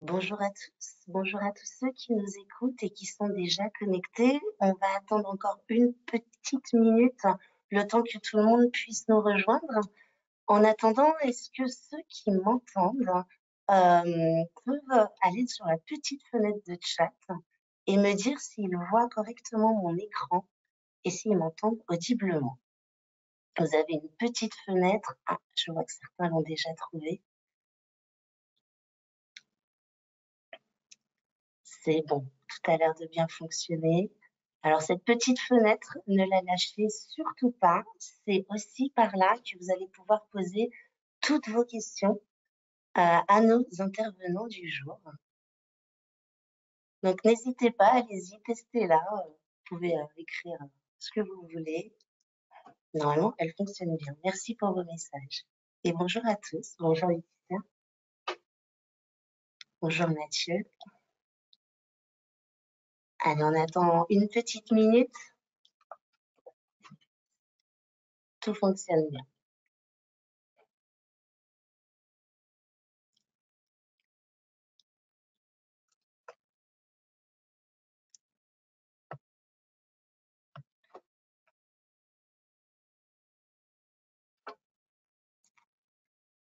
Bonjour à tous ceux qui nous écoutent et qui sont déjà connectés. On va attendre encore une petite minute, le temps que tout le monde puisse nous rejoindre. En attendant, est-ce que ceux qui m'entendent peuvent aller sur la petite fenêtre de chat et me dire s'ils voient correctement mon écran et s'ils m'entendent audiblement? Vous avez une petite fenêtre. Ah, je vois que certains l'ont déjà trouvée. C'est bon, tout a l'air de bien fonctionner. Alors cette petite fenêtre, ne la lâchez surtout pas. C'est aussi par là que vous allez pouvoir poser toutes vos questions à nos intervenants du jour. Donc n'hésitez pas, allez-y, testez-la. Vous pouvez écrire ce que vous voulez. Normalement, elle fonctionne bien. Merci pour vos messages. Et bonjour à tous. Bonjour Laetitia. Bonjour Mathieu. Allez, on attend une petite minute. Tout fonctionne bien.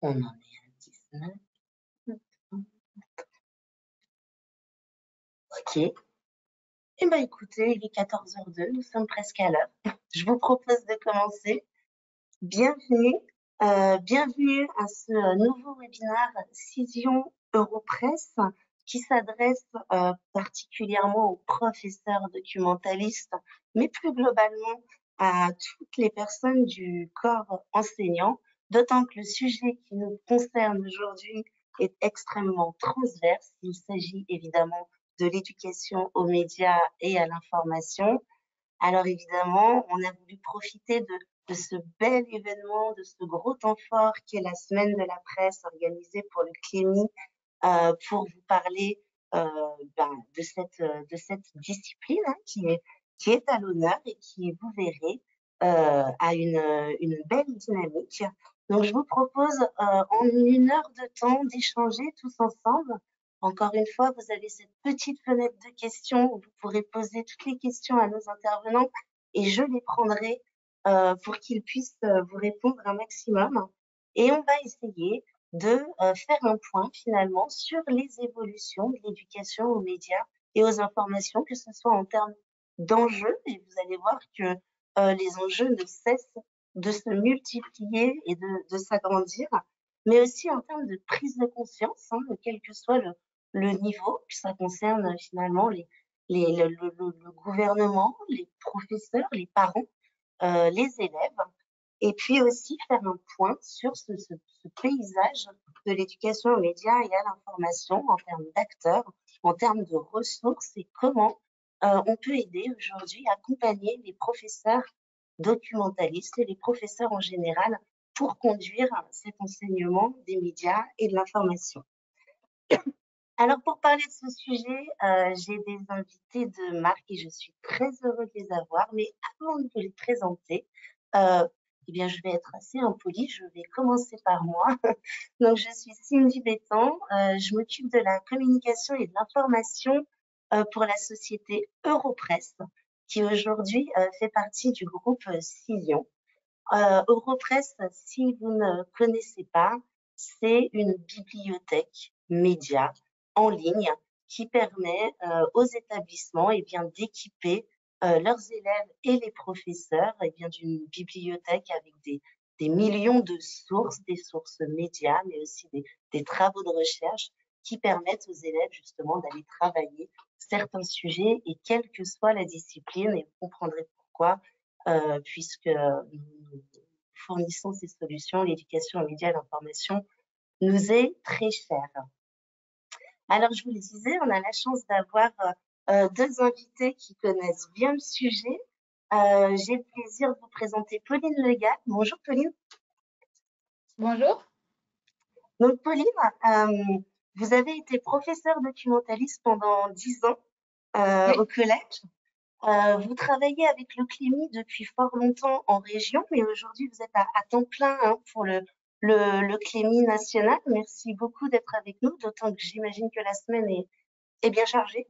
On en est à 19. Ok. Eh bien, écoutez, il est 14h02, nous sommes presque à l'heure. Je vous propose de commencer. Bienvenue, bienvenue à ce nouveau webinaire Cision Europresse qui s'adresse particulièrement aux professeurs documentalistes, mais plus globalement à toutes les personnes du corps enseignant, d'autant que le sujet qui nous concerne aujourd'hui est extrêmement transverse. Il s'agit évidemment de l'éducation aux médias et à l'information. Alors évidemment, on a voulu profiter de ce bel événement, de ce gros temps fort qui est la semaine de la presse organisée pour le CLEMI, pour vous parler de cette discipline qui est à l'honneur et qui, vous verrez, a une belle dynamique. Donc je vous propose en 1 heure de temps d'échanger tous ensemble. Encore une fois, vous avez cette petite fenêtre de questions où vous pourrez poser toutes les questions à nos intervenants et je les prendrai pour qu'ils puissent vous répondre un maximum. Et on va essayer de faire un point finalement sur les évolutions de l'éducation aux médias et aux informations, que ce soit en termes d'enjeux, et vous allez voir que les enjeux ne cessent de se multiplier et de s'agrandir, mais aussi en termes de prise de conscience, quel que soit le niveau, que ça concerne finalement le gouvernement, les professeurs, les parents, les élèves, et puis aussi faire un point sur ce paysage de l'éducation aux médias et à l'information en termes d'acteurs, en termes de ressources et comment on peut aider aujourd'hui à accompagner les professeurs documentalistes et les professeurs en général pour conduire cet enseignement des médias et de l'information. Alors, pour parler de ce sujet, j'ai des invités de marque et je suis très heureuse de les avoir. Mais avant de vous les présenter, eh bien, je vais être assez impolie. Je vais commencer par moi. Donc, je suis Cindy Bétan. Je m'occupe de la communication et de l'information pour la société Europresse, qui aujourd'hui fait partie du groupe Cision. Europresse, si vous ne connaissez pas, c'est une bibliothèque média en ligne qui permet aux établissements d'équiper leurs élèves et les professeurs d'une bibliothèque avec des millions de sources, des sources médias, mais aussi des travaux de recherche qui permettent aux élèves justement d'aller travailler certains sujets et quelle que soit la discipline, et vous comprendrez pourquoi, puisque nous fournissons ces solutions, l'éducation aux médias et l'information nous est très chère. Alors, je vous le disais, on a la chance d'avoir deux invités qui connaissent bien le sujet. J'ai le plaisir de vous présenter Pauline Legat. Bonjour Pauline. Bonjour. Donc Pauline, vous avez été professeure documentaliste pendant 10 ans Oui. au collège. Vous travaillez avec le CLEMI depuis fort longtemps en région, mais aujourd'hui vous êtes à temps plein pour le le Clémy national. Merci beaucoup d'être avec nous, d'autant que j'imagine que la semaine est bien chargée.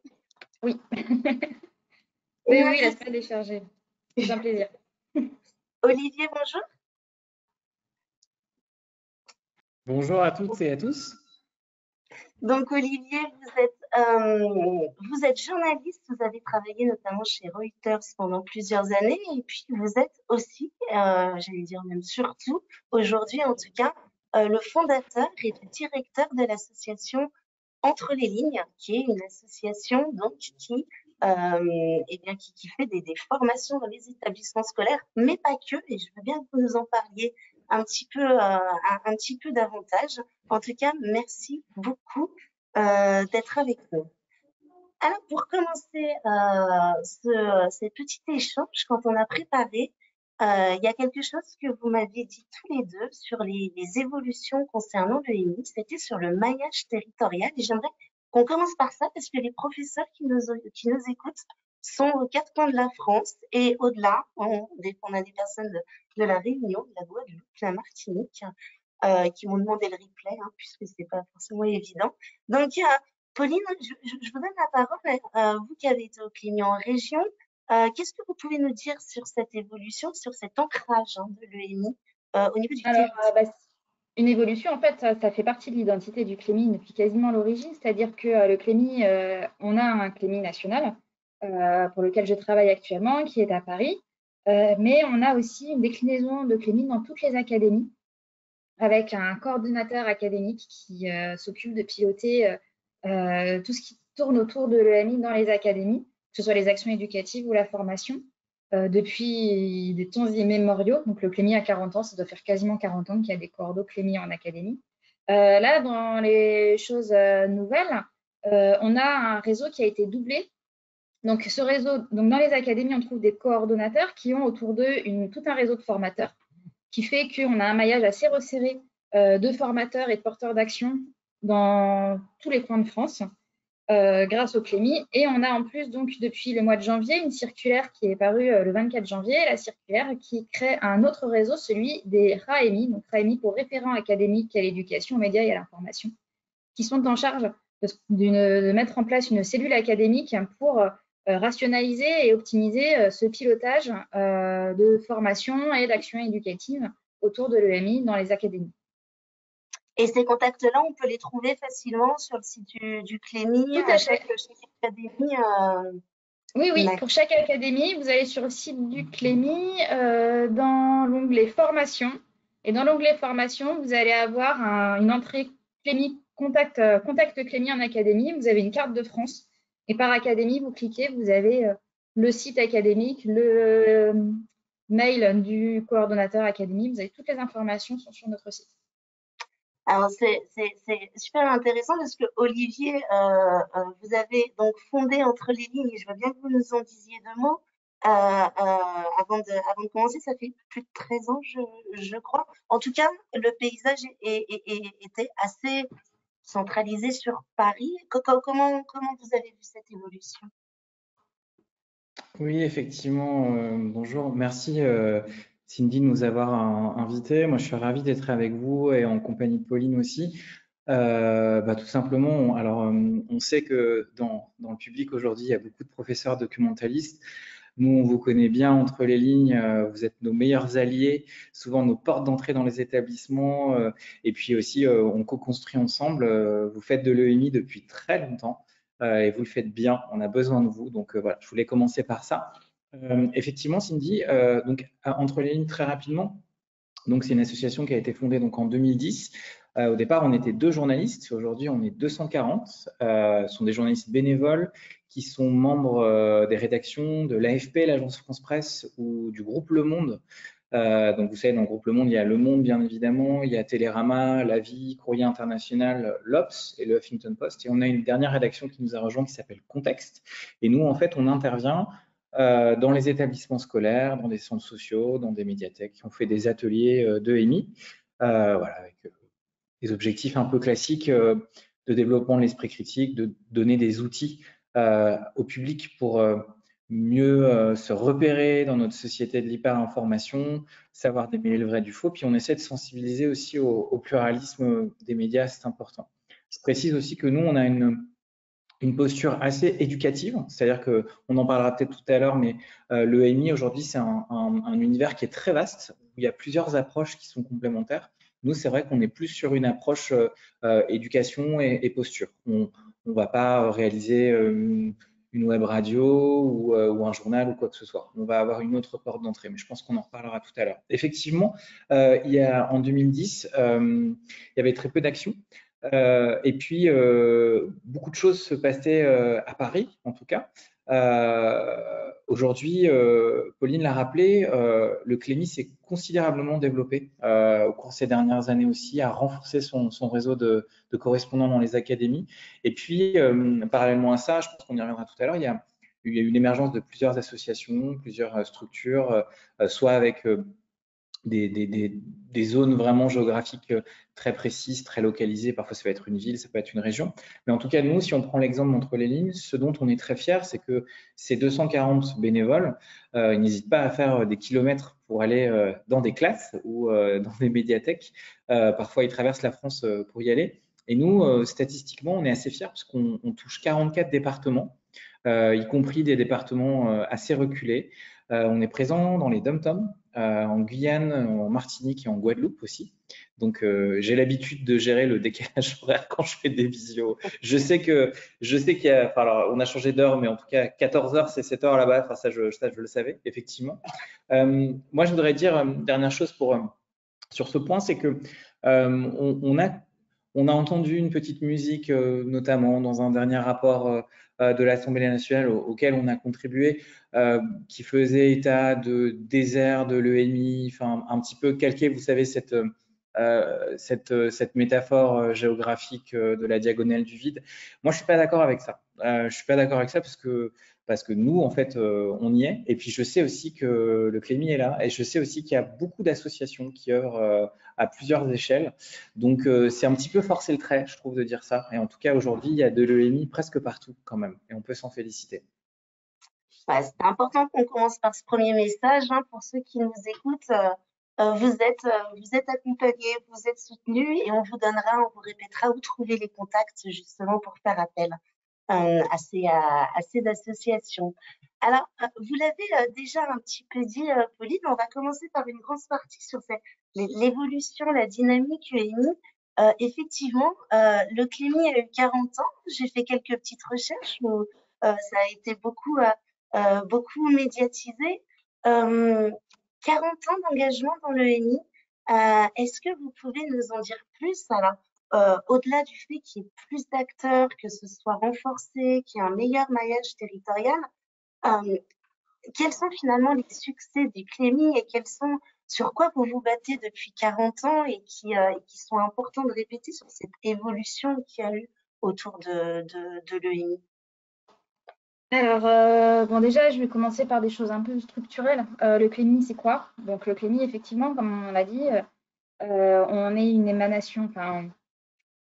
Oui. Et Oui, la semaine est chargée. C'est un plaisir. Olivier, bonjour. Bonjour à toutes et à tous. Donc Olivier, vous êtes journaliste, vous avez travaillé notamment chez Reuters pendant plusieurs années et puis vous êtes aussi, j'allais dire même surtout, aujourd'hui en tout cas, le fondateur et le directeur de l'association Entre les lignes, qui est une association donc qui fait des formations dans les établissements scolaires, mais pas que, et je veux bien que vous nous en parliez un petit peu davantage. En tout cas, merci beaucoup d'être avec nous. Alors, pour commencer ce petit échange, quand on a préparé, il y a quelque chose que vous m'aviez dit tous les deux sur les évolutions concernant le l'EMI, c'était sur le maillage territorial. Et j'aimerais qu'on commence par ça parce que les professeurs qui nous écoutent sont aux quatre coins de la France et au-delà, on a des personnes de la Réunion, de la Guadeloupe, de la Martinique, qui m'ont demandé le replay, hein, puisque c'est pas forcément évident. Donc, Pauline, je vous donne la parole. Vous qui avez été au Clémy en région, qu'est-ce que vous pouvez nous dire sur cette évolution, sur cet ancrage de l'EMI au niveau du territoire? Une évolution, en fait, ça fait partie de l'identité du Clémy depuis quasiment l'origine, c'est-à-dire que le Clémy, on a un Clémy national pour lequel je travaille actuellement, qui est à Paris, mais on a aussi une déclinaison de Clémy dans toutes les académies, avec un coordonnateur académique qui s'occupe de piloter tout ce qui tourne autour de l'EMI dans les académies, que ce soit les actions éducatives ou la formation, depuis des temps immémoriaux. Donc le Clémy a 40 ans, ça doit faire quasiment 40 ans qu'il y a des coordos Clémy en académie. Là, dans les choses nouvelles, on a un réseau qui a été doublé. Donc ce réseau, donc dans les académies, on trouve des coordonnateurs qui ont autour d'eux tout un réseau de formateurs, qui fait qu'on a un maillage assez resserré de formateurs et de porteurs d'action dans tous les coins de France, grâce au Clémy. Et on a en plus, donc, depuis le mois de janvier, une circulaire qui est parue le 24 janvier, la circulaire qui crée un autre réseau, celui des RAEMI, donc RAEMI pour référents académiques à l'éducation, aux médias et à l'information, qui sont en charge de mettre en place une cellule académique pour rationaliser et optimiser ce pilotage de formation et d'action éducative autour de l'EMI dans les académies. Et ces contacts-là, on peut les trouver facilement sur le site du Clémy. Tout à fait. Chaque académie. Oui, pour chaque académie, vous allez sur le site du Clémy dans l'onglet formation. Et dans l'onglet formation, vous allez avoir une entrée Clémy, contact Clémy en académie. Vous avez une carte de France. Et par académie, vous cliquez, vous avez le site académique, le mail du coordonnateur académique. Vous avez toutes les informations sont sur notre site. Alors, c'est super intéressant parce que Olivier, vous avez donc fondé Entre les lignes, et je veux bien que vous nous en disiez deux mots. Avant de commencer, ça fait plus de 13 ans, je crois. En tout cas, le paysage était assez centralisé sur Paris. Comment vous avez vu cette évolution? Oui, effectivement. Bonjour. Merci Cindy de nous avoir invités. Moi, je suis ravi d'être avec vous et en compagnie de Pauline aussi. Tout simplement, on sait que dans le public aujourd'hui, il y a beaucoup de professeurs documentalistes. Nous, on vous connaît bien entre les lignes. Vous êtes nos meilleurs alliés, souvent nos portes d'entrée dans les établissements. Et puis aussi, on co-construit ensemble. Vous faites de l'EMI depuis très longtemps. Et vous le faites bien, on a besoin de vous. Donc voilà, je voulais commencer par ça. Effectivement, Cindy, Entre les lignes très rapidement, donc c'est une association qui a été fondée donc en 2010. Au départ, on était 2 journalistes. Aujourd'hui, on est 240. Ce sont des journalistes bénévoles qui sont membres des rédactions de l'AFP, l'Agence France Presse, ou du groupe Le Monde. Donc vous savez, dans le groupe Le Monde, il y a Le Monde, bien évidemment, il y a Télérama, La Vie, Courrier International, l'Obs et le Huffington Post. Et on a une dernière rédaction qui nous a rejoint qui s'appelle Contexte. Et nous, en fait, on intervient dans les établissements scolaires, dans des centres sociaux, dans des médiathèques. On fait des ateliers d'EMI, avec des objectifs un peu classiques de développement de l'esprit critique, de donner des outils au public pour mieux se repérer dans notre société de l'hyper-information, savoir démêler le vrai du faux. Puis on essaie de sensibiliser aussi au pluralisme des médias, c'est important. Je précise aussi que nous, on a une posture assez éducative, c'est-à-dire que on en parlera peut-être tout à l'heure, mais l'EMI aujourd'hui c'est un univers qui est très vaste où il y a plusieurs approches qui sont complémentaires. Nous, c'est vrai qu'on est plus sur une approche éducation et posture. On ne va pas réaliser une web radio ou un journal ou quoi que ce soit. On va avoir une autre porte d'entrée, mais je pense qu'on en reparlera tout à l'heure. Effectivement, en 2010, il y avait très peu d'actions. Et puis, beaucoup de choses se passaient à Paris, en tout cas. Aujourd'hui, Pauline l'a rappelé, le Clémy s'est considérablement développé au cours de ces dernières années aussi, a renforcé son réseau de correspondants dans les académies. Et puis, parallèlement à ça, je pense qu'on y reviendra tout à l'heure, il y a eu l'émergence de plusieurs associations, plusieurs structures, soit avec des zones vraiment géographiques très précises, très localisées. Parfois, ça peut être une ville, ça peut être une région. Mais en tout cas, nous, si on prend l'exemple d'Entre les lignes, ce dont on est très fier, c'est que ces 240 bénévoles, ils n'hésitent pas à faire des kilomètres pour aller dans des classes ou dans des médiathèques. Parfois, ils traversent la France pour y aller. Et nous, statistiquement, on est assez fiers parce qu'on touche 44 départements, y compris des départements assez reculés. On est présent dans les DOM-TOM, en Guyane, en Martinique et en Guadeloupe aussi. Donc, j'ai l'habitude de gérer le décalage horaire quand je fais des visios. Je sais qu'il y a, enfin, alors, on a changé d'heure, mais en tout cas, 14 heures, c'est 7 heures là-bas. Enfin, ça, je le savais, effectivement. Moi, je voudrais dire dernière chose sur ce point, c'est que on a entendu une petite musique, notamment dans un dernier rapport de l'Assemblée nationale auquel on a contribué, qui faisait état de désert de l'EMI, enfin un petit peu calqué, vous savez, cette métaphore géographique de la diagonale du vide. Moi, je suis pas d'accord avec ça. Je suis pas d'accord avec ça parce que nous, en fait, on y est. Et puis, je sais aussi que le Clémy est là. Et je sais aussi qu'il y a beaucoup d'associations qui œuvrent à plusieurs échelles. Donc, c'est un petit peu forcer le trait, je trouve, de dire ça. Et en tout cas, aujourd'hui, il y a de l'EMI presque partout quand même. Et on peut s'en féliciter. Ouais, c'est important qu'on commence par ce premier message, hein, pour ceux qui nous écoutent. Vous êtes accompagnés, vous êtes soutenus et on vous répétera où trouver les contacts justement pour faire appel à ces associations. Alors, vous l'avez déjà un petit peu dit, Pauline, on va commencer par une grosse partie sur l'évolution, la dynamique UMI. Effectivement, le Clémy a eu 40 ans. J'ai fait quelques petites recherches où ça a été beaucoup médiatisé. 40 ans d'engagement dans l'EMI. Est-ce que vous pouvez nous en dire plus? Alors, au-delà du fait qu'il y ait plus d'acteurs, que ce soit renforcé, qu'il y ait un meilleur maillage territorial, quels sont finalement les succès du Clémy et sur quoi vous vous battez depuis 40 ans et qui sont importants de répéter sur cette évolution qu'il y a eu autour de l'EMI? Alors, bon, déjà, je vais commencer par des choses un peu structurelles. Le Clémy, c'est quoi? Donc, le Clémy, effectivement, comme on l'a dit, on est une émanation, enfin,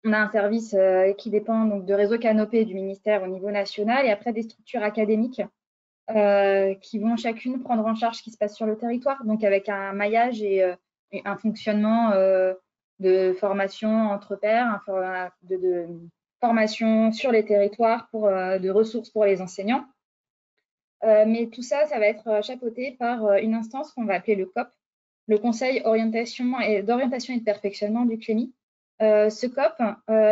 on a un service qui dépend donc de Réseau Canopé du ministère au niveau national et après des structures académiques qui vont chacune prendre en charge ce qui se passe sur le territoire, donc avec un maillage et un fonctionnement de formation entre pairs, de formation sur les territoires, de ressources pour les enseignants. Mais tout ça, ça va être chapeauté par une instance qu'on va appeler le COP, le Conseil d'orientation et de perfectionnement du Clémy. Ce COP,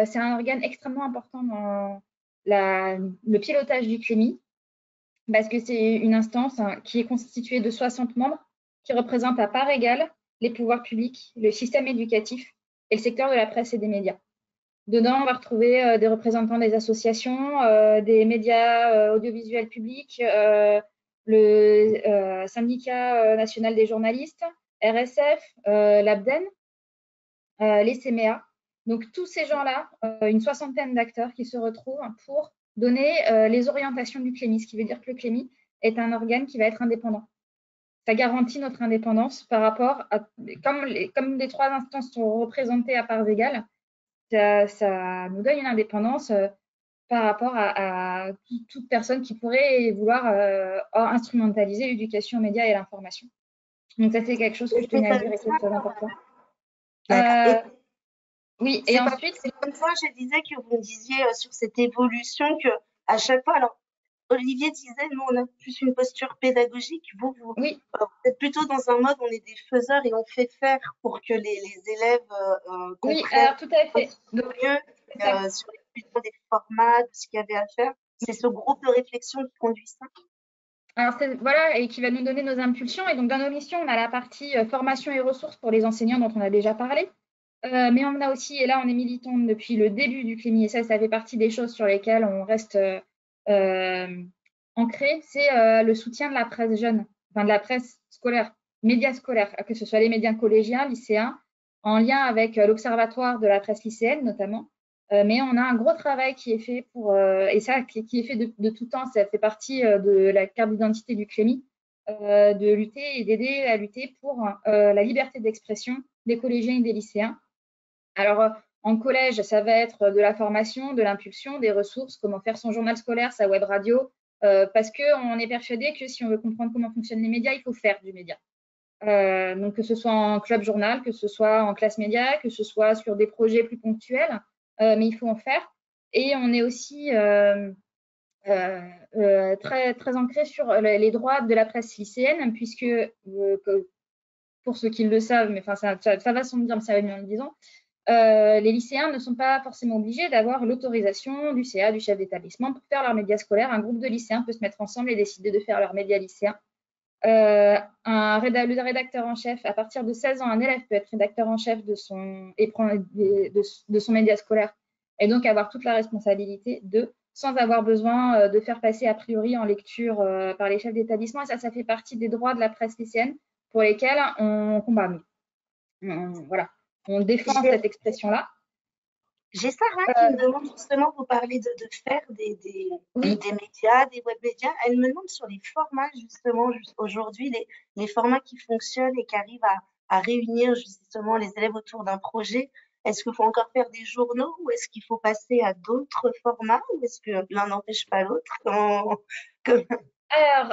c'est un organe extrêmement important dans le pilotage du Clémy, parce que c'est une instance qui est constituée de 60 membres qui représentent à part égale les pouvoirs publics, le système éducatif et le secteur de la presse et des médias. Dedans, on va retrouver des représentants des associations, des médias audiovisuels publics, le syndicat national des journalistes, RSF, l'ABDEN, les CMEA. Donc, tous ces gens-là, une soixantaine d'acteurs qui se retrouvent pour donner les orientations du Clémy, ce qui veut dire que le Clémy est un organe qui va être indépendant. Ça garantit notre indépendance par rapport à, comme les trois instances sont représentées à parts égales, ça nous donne une indépendance par rapport à toute personne qui pourrait vouloir instrumentaliser l'éducation aux médias et à l'information. Donc ça, c'est quelque chose que je tenais à dire et qui est très important. Oui, et ensuite… C'est comme ça, je disais que vous me disiez sur cette évolution que à chaque fois, alors Olivier disait, nous, on a plus une posture pédagogique. Vous êtes plutôt dans un mode, on est des faiseurs et on fait faire pour que les élèves comprennent. Oui, alors tout à fait. Donc, sur l'évolution des formats, de ce qu'il y avait à faire. C'est ce groupe de réflexion qui conduit ça. Alors, voilà, et qui va nous donner nos impulsions. Et donc, dans nos missions, on a la partie formation et ressources pour les enseignants dont on a déjà parlé. Mais on a aussi, et là, on est militant depuis le début du CLEMI, et ça fait partie des choses sur lesquelles on reste ancré, c'est le soutien de la presse jeune, enfin de la presse scolaire, médias scolaires, que ce soit les médias collégiens, lycéens, en lien avec l'Observatoire de la presse lycéenne notamment. Mais on a un gros travail qui est fait pour, et ça qui est fait de tout temps, ça fait partie de la carte d'identité du CLEMI, de lutter et d'aider à lutter pour la liberté d'expression des collégiens et des lycéens. Alors, en collège, ça va être de la formation, de l'impulsion, des ressources, comment faire son journal scolaire, sa web radio, parce qu'on est persuadé que si on veut comprendre comment fonctionnent les médias, il faut faire du média. Donc, que ce soit en club journal, que ce soit en classe média, que ce soit sur des projets plus ponctuels, mais il faut en faire. Et on est aussi très, très ancré sur les droits de la presse lycéenne, puisque, pour ceux qui le savent, mais enfin, ça va sans me dire, mais ça va mieux en le disant, les lycéens ne sont pas forcément obligés d'avoir l'autorisation du CA, du chef d'établissement, pour faire leur média scolaire. Un groupe de lycéens peut se mettre ensemble et décider de faire leur média lycéen. Le rédacteur en chef, à partir de 16 ans, un élève peut être rédacteur en chef de son média scolaire et donc avoir toute la responsabilité sans avoir besoin de faire passer a priori en lecture par les chefs d'établissement. Et ça fait partie des droits de la presse lycéenne pour lesquels on combat. Voilà. On défend cette expression-là. J'ai Sarah qui me demande justement, vous parlez de faire des médias, des web médias. Elle me demande sur les formats justement aujourd'hui, les formats qui fonctionnent et qui arrivent à réunir justement les élèves autour d'un projet. Est-ce qu'il faut encore faire des journaux ou est-ce qu'il faut passer à d'autres formats ou est-ce que l'un n'empêche pas l'autre? Alors,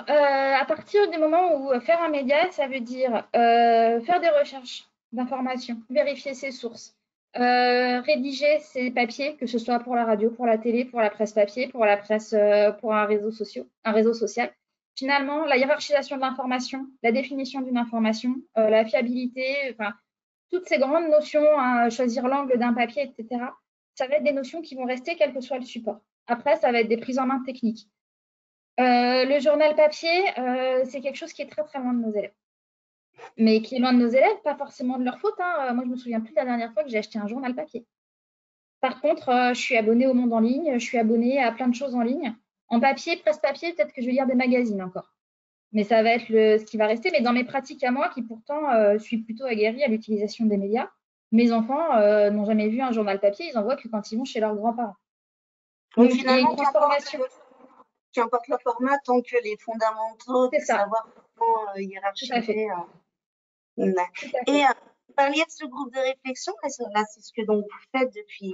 à partir du moment où faire un média, ça veut dire faire des recherches d'informations, vérifier ses sources, rédiger ses papiers, que ce soit pour la radio, pour la télé, pour la presse papier, pour la presse, pour un réseau social. Finalement, la hiérarchisation de l'information, la définition d'une information, la fiabilité, enfin, toutes ces grandes notions, choisir l'angle d'un papier, etc., ça va être des notions qui vont rester quel que soit le support. Après, ça va être des prises en main techniques. Le journal papier, c'est quelque chose qui est très, très loin de nos élèves. Mais qui est loin de nos élèves, pas forcément de leur faute. Moi, je me souviens plus de la dernière fois que j'ai acheté un journal papier. Par contre, je suis abonnée au Monde en ligne, je suis abonnée à plein de choses en ligne. En papier, presse papier, peut-être que je vais lire des magazines encore. Mais ça va être ce qui va rester. Mais dans mes pratiques à moi, qui pourtant suis plutôt aguerrie à l'utilisation des médias, mes enfants n'ont jamais vu un journal papier, ils en voient que quand ils vont chez leurs grands-parents. Donc, il y a une transformation. Qui importe le format tant que les fondamentaux, de savoir comment hiérarchiser. Et vous parliez de ce groupe de réflexion, là c'est ce que donc vous faites depuis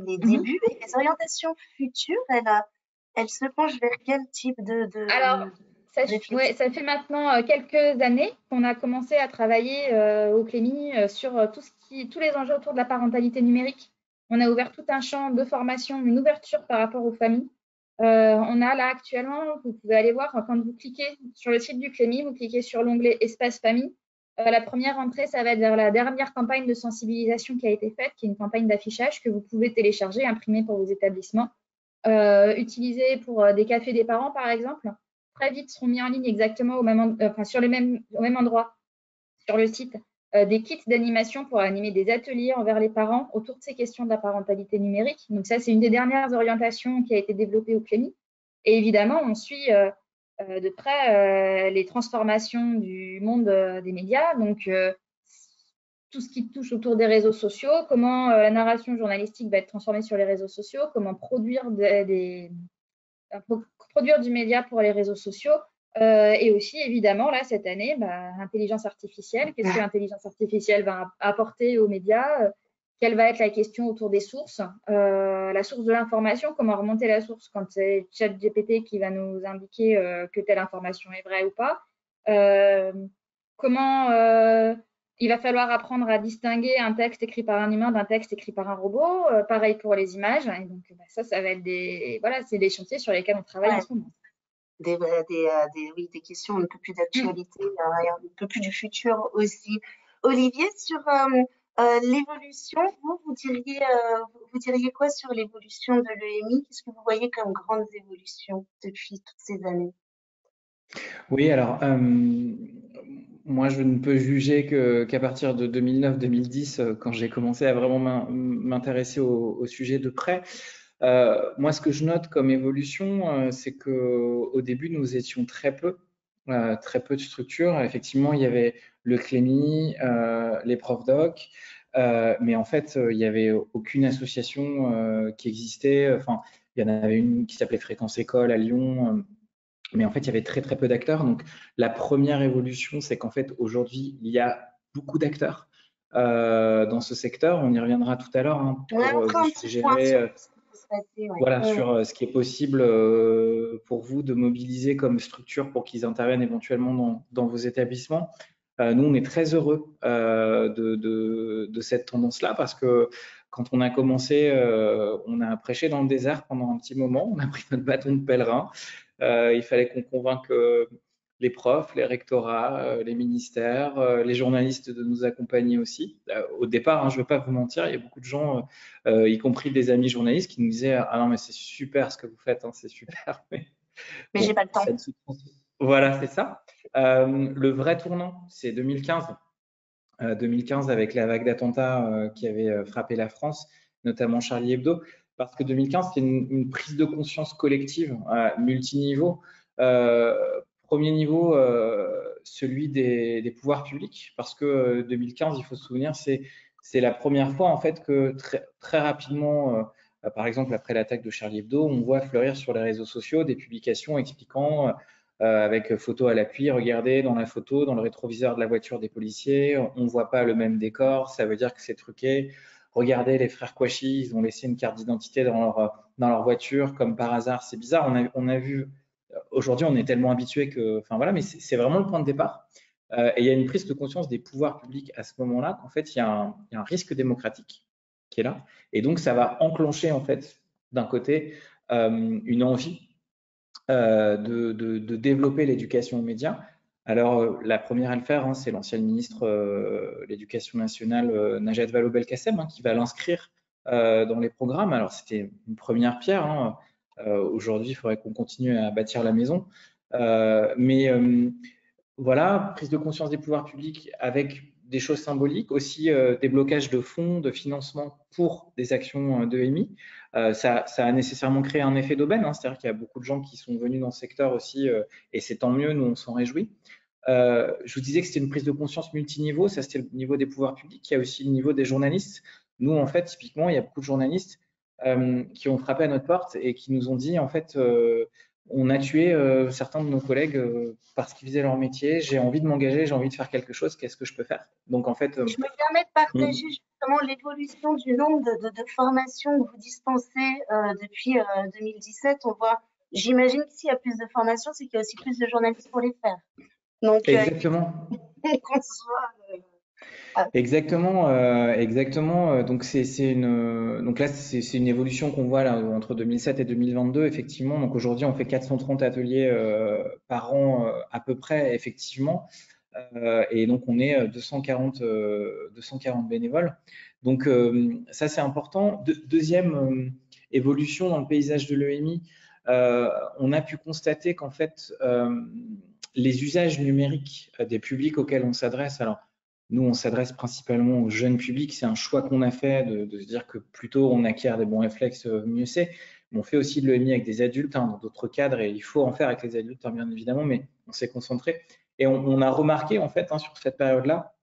les débuts. Et les orientations futures, elles se penchent vers quel type de Alors, ça fait maintenant quelques années qu'on a commencé à travailler au CLEMI sur tous les enjeux autour de la parentalité numérique. On a ouvert tout un champ de formation, une ouverture par rapport aux familles. On a là actuellement, vous pouvez aller voir, quand vous cliquez sur le site du CLEMI, vous cliquez sur l'onglet Espace Famille. La première entrée, ça va être vers la dernière campagne de sensibilisation qui a été faite, qui est une campagne d'affichage que vous pouvez télécharger, imprimer pour vos établissements, utiliser pour des cafés des parents, par exemple. Très vite seront mis en ligne exactement au même endroit sur le site des kits d'animation pour animer des ateliers envers les parents autour de ces questions de la parentalité numérique. Donc ça, c'est une des dernières orientations qui a été développée au CLEMI. Et évidemment, on suit de près les transformations du monde des médias, donc tout ce qui touche autour des réseaux sociaux, comment la narration journalistique va être transformée sur les réseaux sociaux, comment produire du média pour les réseaux sociaux. Et aussi, évidemment, là, cette année, l'intelligence artificielle. Qu'est-ce que l'intelligence artificielle va apporter aux médias? quelle va être la question autour des sources, la source de l'information, comment remonter la source quand c'est ChatGPT qui va nous indiquer que telle information est vraie ou pas. Comment il va falloir apprendre à distinguer un texte écrit par un humain d'un texte écrit par un robot. Pareil pour les images. Et donc, ça va être c'est des chantiers sur lesquels on travaille en ce moment. Oui, des questions un peu plus d'actualité et un peu plus du futur aussi. Olivier, sur l'évolution, vous diriez quoi sur l'évolution de l'EMI? Qu'est-ce que vous voyez comme grandes évolutions depuis toutes ces années? Oui, alors moi je ne peux juger qu'à partir de 2009-2010, quand j'ai commencé à vraiment m'intéresser au sujet de près. Moi, ce que je note comme évolution, c'est que au début nous étions très peu de structures. Effectivement, il y avait le CLEMI, les profs doc, mais en fait, il n'y avait aucune association qui existait. Enfin, il y en avait une qui s'appelait Fréquence École à Lyon. Mais en fait, il y avait très très peu d'acteurs. Donc, la première évolution, c'est qu'en fait, aujourd'hui, il y a beaucoup d'acteurs dans ce secteur. On y reviendra tout à l'heure hein, On a pour encore vous un petit point suggérer sur ce qui peut se passer. Ouais. voilà, sur ce qui est possible pour vous de mobiliser comme structure pour qu'ils interviennent éventuellement dans vos établissements. Nous, on est très heureux de cette tendance-là parce que quand on a commencé, on a prêché dans le désert pendant un petit moment, on a pris notre bâton de pèlerin. Il fallait qu'on convainque les profs, les rectorats, les ministères, les journalistes de nous accompagner aussi. Au départ, hein, je ne veux pas vous mentir, il y a beaucoup de gens, y compris des amis journalistes, qui nous disaient « Ah non, mais c'est super ce que vous faites, hein, c'est super. » Mais bon, j'ai pas le temps. Voilà, c'est ça. Le vrai tournant, c'est 2015. 2015 avec la vague d'attentats qui avait frappé la France, notamment Charlie Hebdo, parce que 2015, c'était une prise de conscience collective à multiniveau. Premier niveau, celui des pouvoirs publics, parce que 2015, il faut se souvenir, c'est la première fois en fait que très rapidement, par exemple après l'attaque de Charlie Hebdo, on voit fleurir sur les réseaux sociaux des publications expliquant avec photo à l'appui, regardez dans la photo, dans le rétroviseur de la voiture des policiers, on ne voit pas le même décor, ça veut dire que c'est truqué. Regardez les frères Kouachi, ils ont laissé une carte d'identité dans leur voiture, comme par hasard, c'est bizarre. On a vu, aujourd'hui on est tellement habitué que, enfin voilà, mais c'est vraiment le point de départ. Et il y a une prise de conscience des pouvoirs publics à ce moment-là qu'en fait il y a un risque démocratique qui est là, et donc ça va enclencher en fait d'un côté une envie de développer l'éducation aux médias. Alors, la première à le faire, hein, c'est l'ancienne ministre de l'Éducation nationale, Najat Vallaud-Belkacem, hein, qui va l'inscrire dans les programmes. Alors, c'était une première pierre. Hein. Aujourd'hui, il faudrait qu'on continue à bâtir la maison. Mais voilà, prise de conscience des pouvoirs publics avec des choses symboliques, aussi des blocages de fonds, de financement pour des actions de EMI. Ça a nécessairement créé un effet d'aubaine, hein, c'est-à-dire qu'il y a beaucoup de gens qui sont venus dans ce secteur aussi, et c'est tant mieux, nous on s'en réjouit. Je vous disais que c'était une prise de conscience multiniveau, ça c'était le niveau des pouvoirs publics, il y a aussi le niveau des journalistes. Nous en fait, typiquement, il y a beaucoup de journalistes qui ont frappé à notre porte et qui nous ont dit en fait on a tué certains de nos collègues parce qu'ils faisaient leur métier. J'ai envie de m'engager, j'ai envie de faire quelque chose. Qu'est-ce que je peux faire? Donc en fait, Je me permets de partager justement l'évolution du nombre de formations que vous dispensez depuis 2017. On voit, j'imagine que s'il y a plus de formations, c'est qu'il y a aussi plus de journalistes pour les faire. Donc, exactement. qu'on soit, Exactement. Donc donc là c'est une évolution qu'on voit là entre 2007 et 2022 effectivement. Donc aujourd'hui on fait 430 ateliers par an à peu près effectivement. Et donc on est 240 bénévoles. Donc ça c'est important. Deuxième évolution dans le paysage de l'EMI, on a pu constater qu'en fait les usages numériques des publics auxquels on s'adresse, alors nous, on s'adresse principalement aux jeunes publics. C'est un choix qu'on a fait de se dire que plus tôt on acquiert des bons réflexes, mieux c'est. Mais on fait aussi de l'EMI avec des adultes hein, dans d'autres cadres et il faut en faire avec les adultes, hein, bien évidemment, mais on s'est concentré. Et on a remarqué en fait hein, sur cette période-là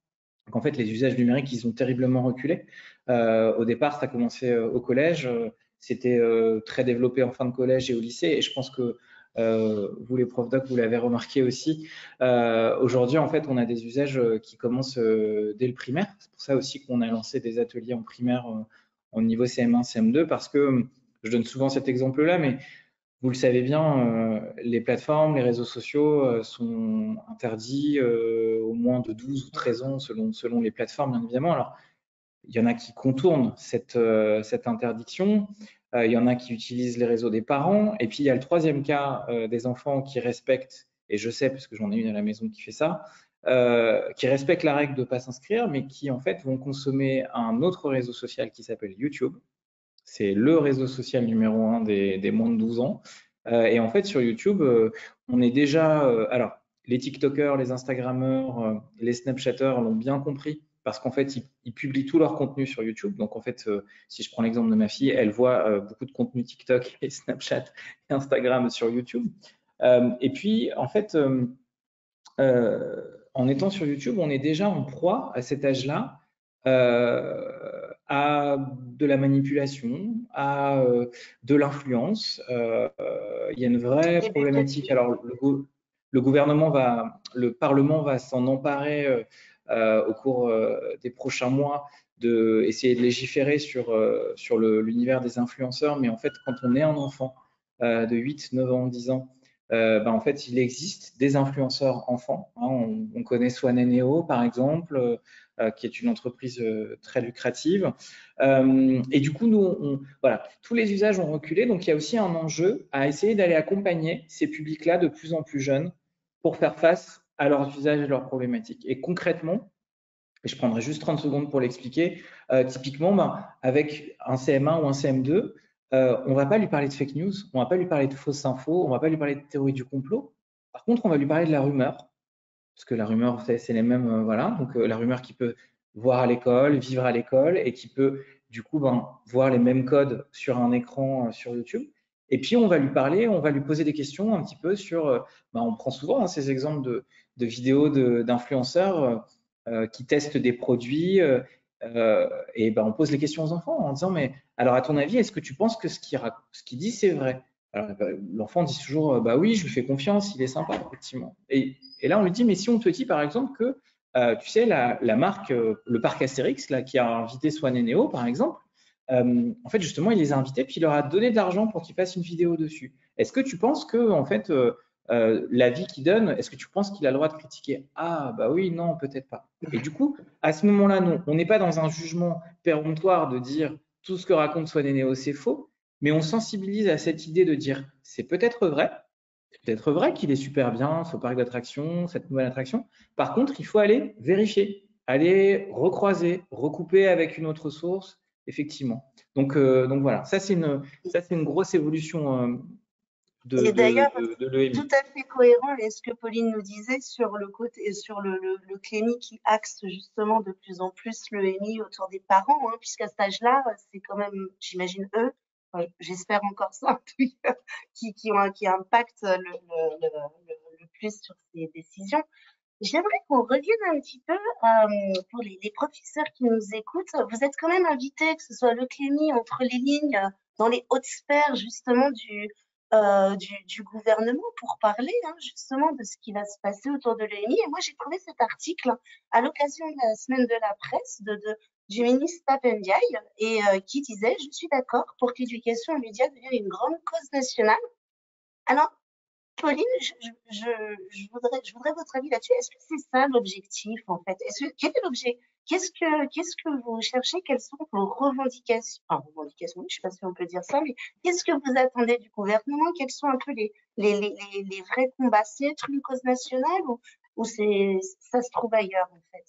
qu'en fait les usages numériques ils ont terriblement reculé. Au départ, ça a commencé au collège, c'était très développé en fin de collège et au lycée. Et je pense que vous les profs doc, vous l'avez remarqué aussi. Aujourd'hui, en fait, on a des usages qui commencent dès le primaire. C'est pour ça aussi qu'on a lancé des ateliers en primaire au niveau CM1, CM2, parce que je donne souvent cet exemple-là, mais vous le savez bien, les plateformes, les réseaux sociaux sont interdits au moins de 12 ou 13 ans selon les plateformes, bien évidemment. Alors, il y en a qui contournent cette interdiction, il y en a qui utilisent les réseaux des parents, et puis il y a le troisième cas des enfants qui respectent, et je sais parce que j'en ai une à la maison qui fait ça, qui respectent la règle de ne pas s'inscrire, mais qui en fait vont consommer un autre réseau social qui s'appelle YouTube. C'est le réseau social numéro 1 des moins de 12 ans. Et en fait, sur YouTube, on est déjà. Alors, les TikTokers, les Instagrammeurs, les Snapchatters l'ont bien compris parce qu'en fait, ils publient tout leur contenu sur YouTube. Donc, en fait, si je prends l'exemple de ma fille, elle voit beaucoup de contenu TikTok et Snapchat et Instagram sur YouTube. Et puis, en fait, en étant sur YouTube, on est déjà en proie à cet âge-là à de la manipulation, à de l'influence. Il y a une vraie problématique. Alors, le Parlement va s'en emparer au cours des prochains mois, de essayer de légiférer sur l'univers des influenceurs. Mais en fait, quand on est un enfant de 8, 9 ans, 10 ans, en fait, il existe des influenceurs enfants. Hein. On connaît Swaneneo, par exemple, qui est une entreprise très lucrative. Et du coup, nous, voilà, tous les usages ont reculé. Donc, il y a aussi un enjeu à essayer d'aller accompagner ces publics-là de plus en plus jeunes pour faire face à leurs usages et leurs problématiques. Et concrètement, et je prendrai juste 30 secondes pour l'expliquer, typiquement, avec un CM1 ou un CM2, on ne va pas lui parler de fake news, on ne va pas lui parler de fausses infos, on ne va pas lui parler de théorie du complot. Par contre, on va lui parler de la rumeur, parce que la rumeur, c'est les mêmes, voilà. Donc, la rumeur qui peut voir à l'école, vivre à l'école, et qui peut, du coup, voir les mêmes codes sur un écran sur YouTube. Et puis, on va lui parler, on va lui poser des questions un petit peu sur, on prend souvent ces exemples de vidéos d'influenceurs qui testent des produits, et on pose les questions aux enfants en disant, mais alors, à ton avis, est-ce que tu penses que ce qu'il dit, c'est vrai? Alors, l'enfant dit toujours, bah oui, je lui fais confiance, il est sympa, effectivement. Et là, on lui dit, mais si on te dit par exemple que, tu sais, la marque, le parc Astérix, là, qui a invité Swan et Neo, par exemple, en fait, justement, il les a invités, puis il leur a donné de l'argent pour qu'ils fassent une vidéo dessus. Est-ce que tu penses que, en fait, l'avis qu'il donne, est-ce que tu penses qu'il a le droit de critiquer? Ah, bah oui, non, peut-être pas. Et du coup, à ce moment-là, non, on n'est pas dans un jugement péremptoire de dire tout ce que raconte Swan et Neo, c'est faux, mais on sensibilise à cette idée de dire c'est peut-être vrai qu'il est super bien ce parc d'attractions, cette nouvelle attraction. Par contre, il faut aller vérifier, aller recroiser, recouper avec une autre source, effectivement. Donc voilà, ça c'est une grosse évolution Et d'ailleurs, de l'EMI. tout à fait cohérent avec ce que Pauline nous disait sur le côté, sur le Clémy qui axe justement de plus en plus l'EMI autour des parents, hein, puisqu'à cet âge-là, c'est quand même, j'imagine, eux, j'espère encore ça, en tout cas, qui impactent le plus sur ces décisions. J'aimerais qu'on revienne un petit peu pour les professeurs qui nous écoutent. Vous êtes quand même invités, que ce soit le Clémy, entre les lignes, dans les hautes sphères justement du gouvernement pour parler justement de ce qui va se passer autour de l'EMI. Et moi, j'ai trouvé cet article à l'occasion de la semaine de la presse du ministre Papendiaï et qui disait « Je suis d'accord pour que l'éducation aux médias devienne une grande cause nationale ». Alors, Pauline, je voudrais votre avis là-dessus. Est-ce que c'est ça l'objectif, en fait? Quel est l'objet? Qu'est-ce que vous cherchez? Quelles sont vos revendications? Enfin, revendications, oui, je ne sais pas si on peut dire ça, mais qu'est-ce que vous attendez du gouvernement? Quels sont un peu les vrais combats? C'est être une cause nationale ou ça se trouve ailleurs, en fait?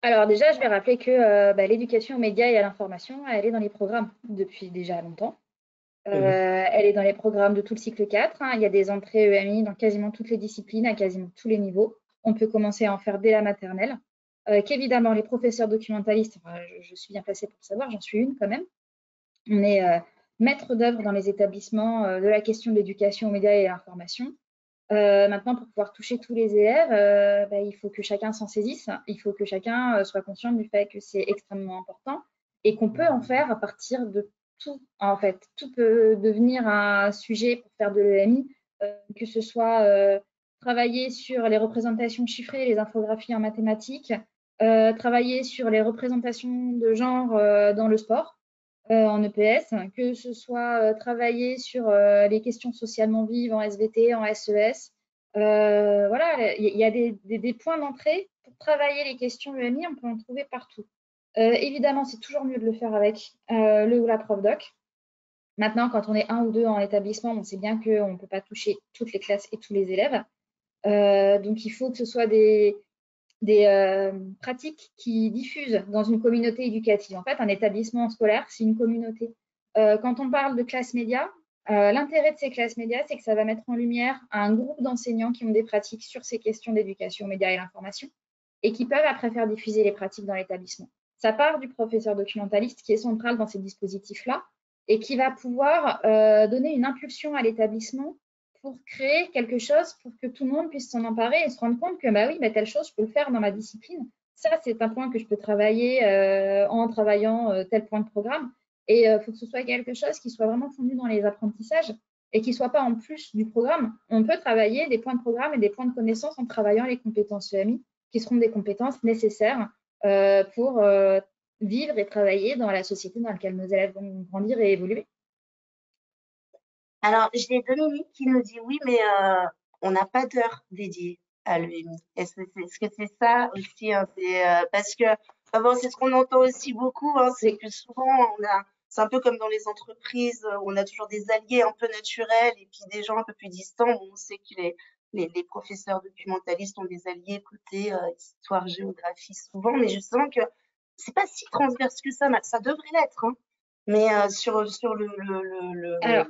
Alors déjà, je vais rappeler que l'éducation aux médias et à l'information, elle est dans les programmes depuis déjà longtemps. Elle est dans les programmes de tout le cycle 4. Hein. Il y a des entrées EMI dans quasiment toutes les disciplines, à quasiment tous les niveaux. On peut commencer à en faire dès la maternelle. Qu'évidemment, les professeurs documentalistes, je suis bien placée pour le savoir, j'en suis une quand même. On est maître d'œuvre dans les établissements de la question de l'éducation aux médias et à l'information. Maintenant, pour pouvoir toucher tous les élèves, il faut que chacun s'en saisisse. Il faut que chacun soit conscient du fait que c'est extrêmement important et qu'on peut en faire à partir de tout. En fait, tout peut devenir un sujet pour faire de l'EMI que ce soit travailler sur les représentations chiffrées, les infographies en mathématiques, travailler sur les représentations de genre dans le sport, en EPS, que ce soit travailler sur les questions socialement vives en SVT, en SES. Voilà, il y a des points d'entrée pour travailler les questions EMI, on peut en trouver partout. Évidemment, c'est toujours mieux de le faire avec le ou la prof doc. Maintenant, quand on est 1 ou 2 en établissement, on sait bien qu'on ne peut pas toucher toutes les classes et tous les élèves. Donc, il faut que ce soit des pratiques qui diffusent dans une communauté éducative. En fait, un établissement scolaire, c'est une communauté. Quand on parle de classe média, l'intérêt de ces classes médias, c'est que ça va mettre en lumière un groupe d'enseignants qui ont des pratiques sur ces questions d'éducation aux médias et l'information et qui peuvent après faire diffuser les pratiques dans l'établissement. Ça part du professeur documentaliste qui est central dans ces dispositifs-là et qui va pouvoir donner une impulsion à l'établissement pour créer quelque chose pour que tout le monde puisse s'en emparer et se rendre compte que bah oui, mais telle chose, je peux le faire dans ma discipline. Ça, c'est un point que je peux travailler en travaillant tel point de programme. Et il faut que ce soit quelque chose qui soit vraiment fondu dans les apprentissages et qui ne soit pas en plus du programme. On peut travailler des points de programme et des points de connaissance en travaillant les compétences EMI, qui seront des compétences nécessaires pour vivre et travailler dans la société dans laquelle nos élèves vont grandir et évoluer. Alors, j'ai Dominique qui nous dit oui, mais on n'a pas d'heure dédiée à l'EMI. Est-ce que c'est ça aussi, hein, parce que bon, c'est ce qu'on entend aussi beaucoup, hein, c'est que souvent c'est un peu comme dans les entreprises où on a toujours des alliés un peu naturels et puis des gens un peu plus distants. Bon, on sait que les professeurs documentalistes ont des alliés côté histoire, géographie souvent, mais je sens que c'est pas si transverse que ça, mais ça devrait l'être, hein. Mais sur Alors,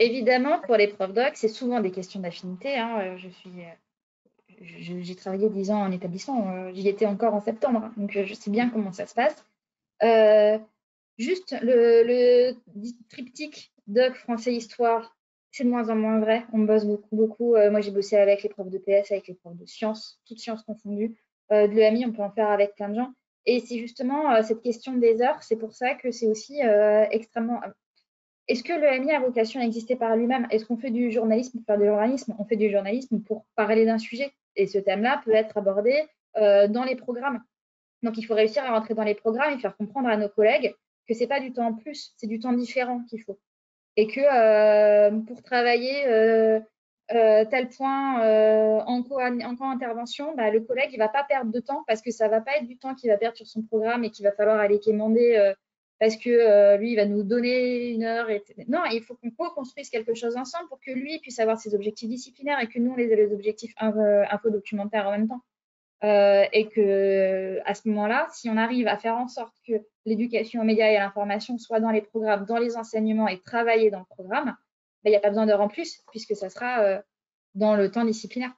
évidemment, pour les profs doc, c'est souvent des questions d'affinité. Hein. J'ai travaillé 10 ans en établissement, j'y étais encore en septembre, donc je sais bien comment ça se passe. Juste le triptyque doc français histoire, c'est de moins en moins vrai. On bosse beaucoup. Moi, j'ai bossé avec les profs de PS, avec les profs de sciences, toutes sciences confondues. De l'EMI, on peut en faire avec plein de gens. Et c'est justement cette question des heures, c'est pour ça que c'est aussi extrêmement. Est-ce que l'EMI a vocation à exister par lui-même? Est-ce qu'on fait du journalisme pour faire du journalisme? On fait du journalisme pour parler d'un sujet. Et ce thème-là peut être abordé dans les programmes. Donc, il faut réussir à rentrer dans les programmes et faire comprendre à nos collègues que ce n'est pas du temps en plus, c'est du temps différent qu'il faut. Et que pour travailler tel point en co-intervention, bah, le collègue il ne va pas perdre de temps parce que ça ne va pas être du temps qu'il va perdre sur son programme et qu'il va falloir aller quémander parce que lui, il va nous donner une heure. Non, il faut qu'on co-construise quelque chose ensemble pour que lui puisse avoir ses objectifs disciplinaires et que nous, on ait les objectifs infodocumentaires en même temps. Et que à ce moment-là, si on arrive à faire en sorte que l'éducation aux médias et à l'information soit dans les programmes, dans les enseignements et travailler dans le programme, il n'y a pas besoin d'heures en plus puisque ça sera dans le temps disciplinaire.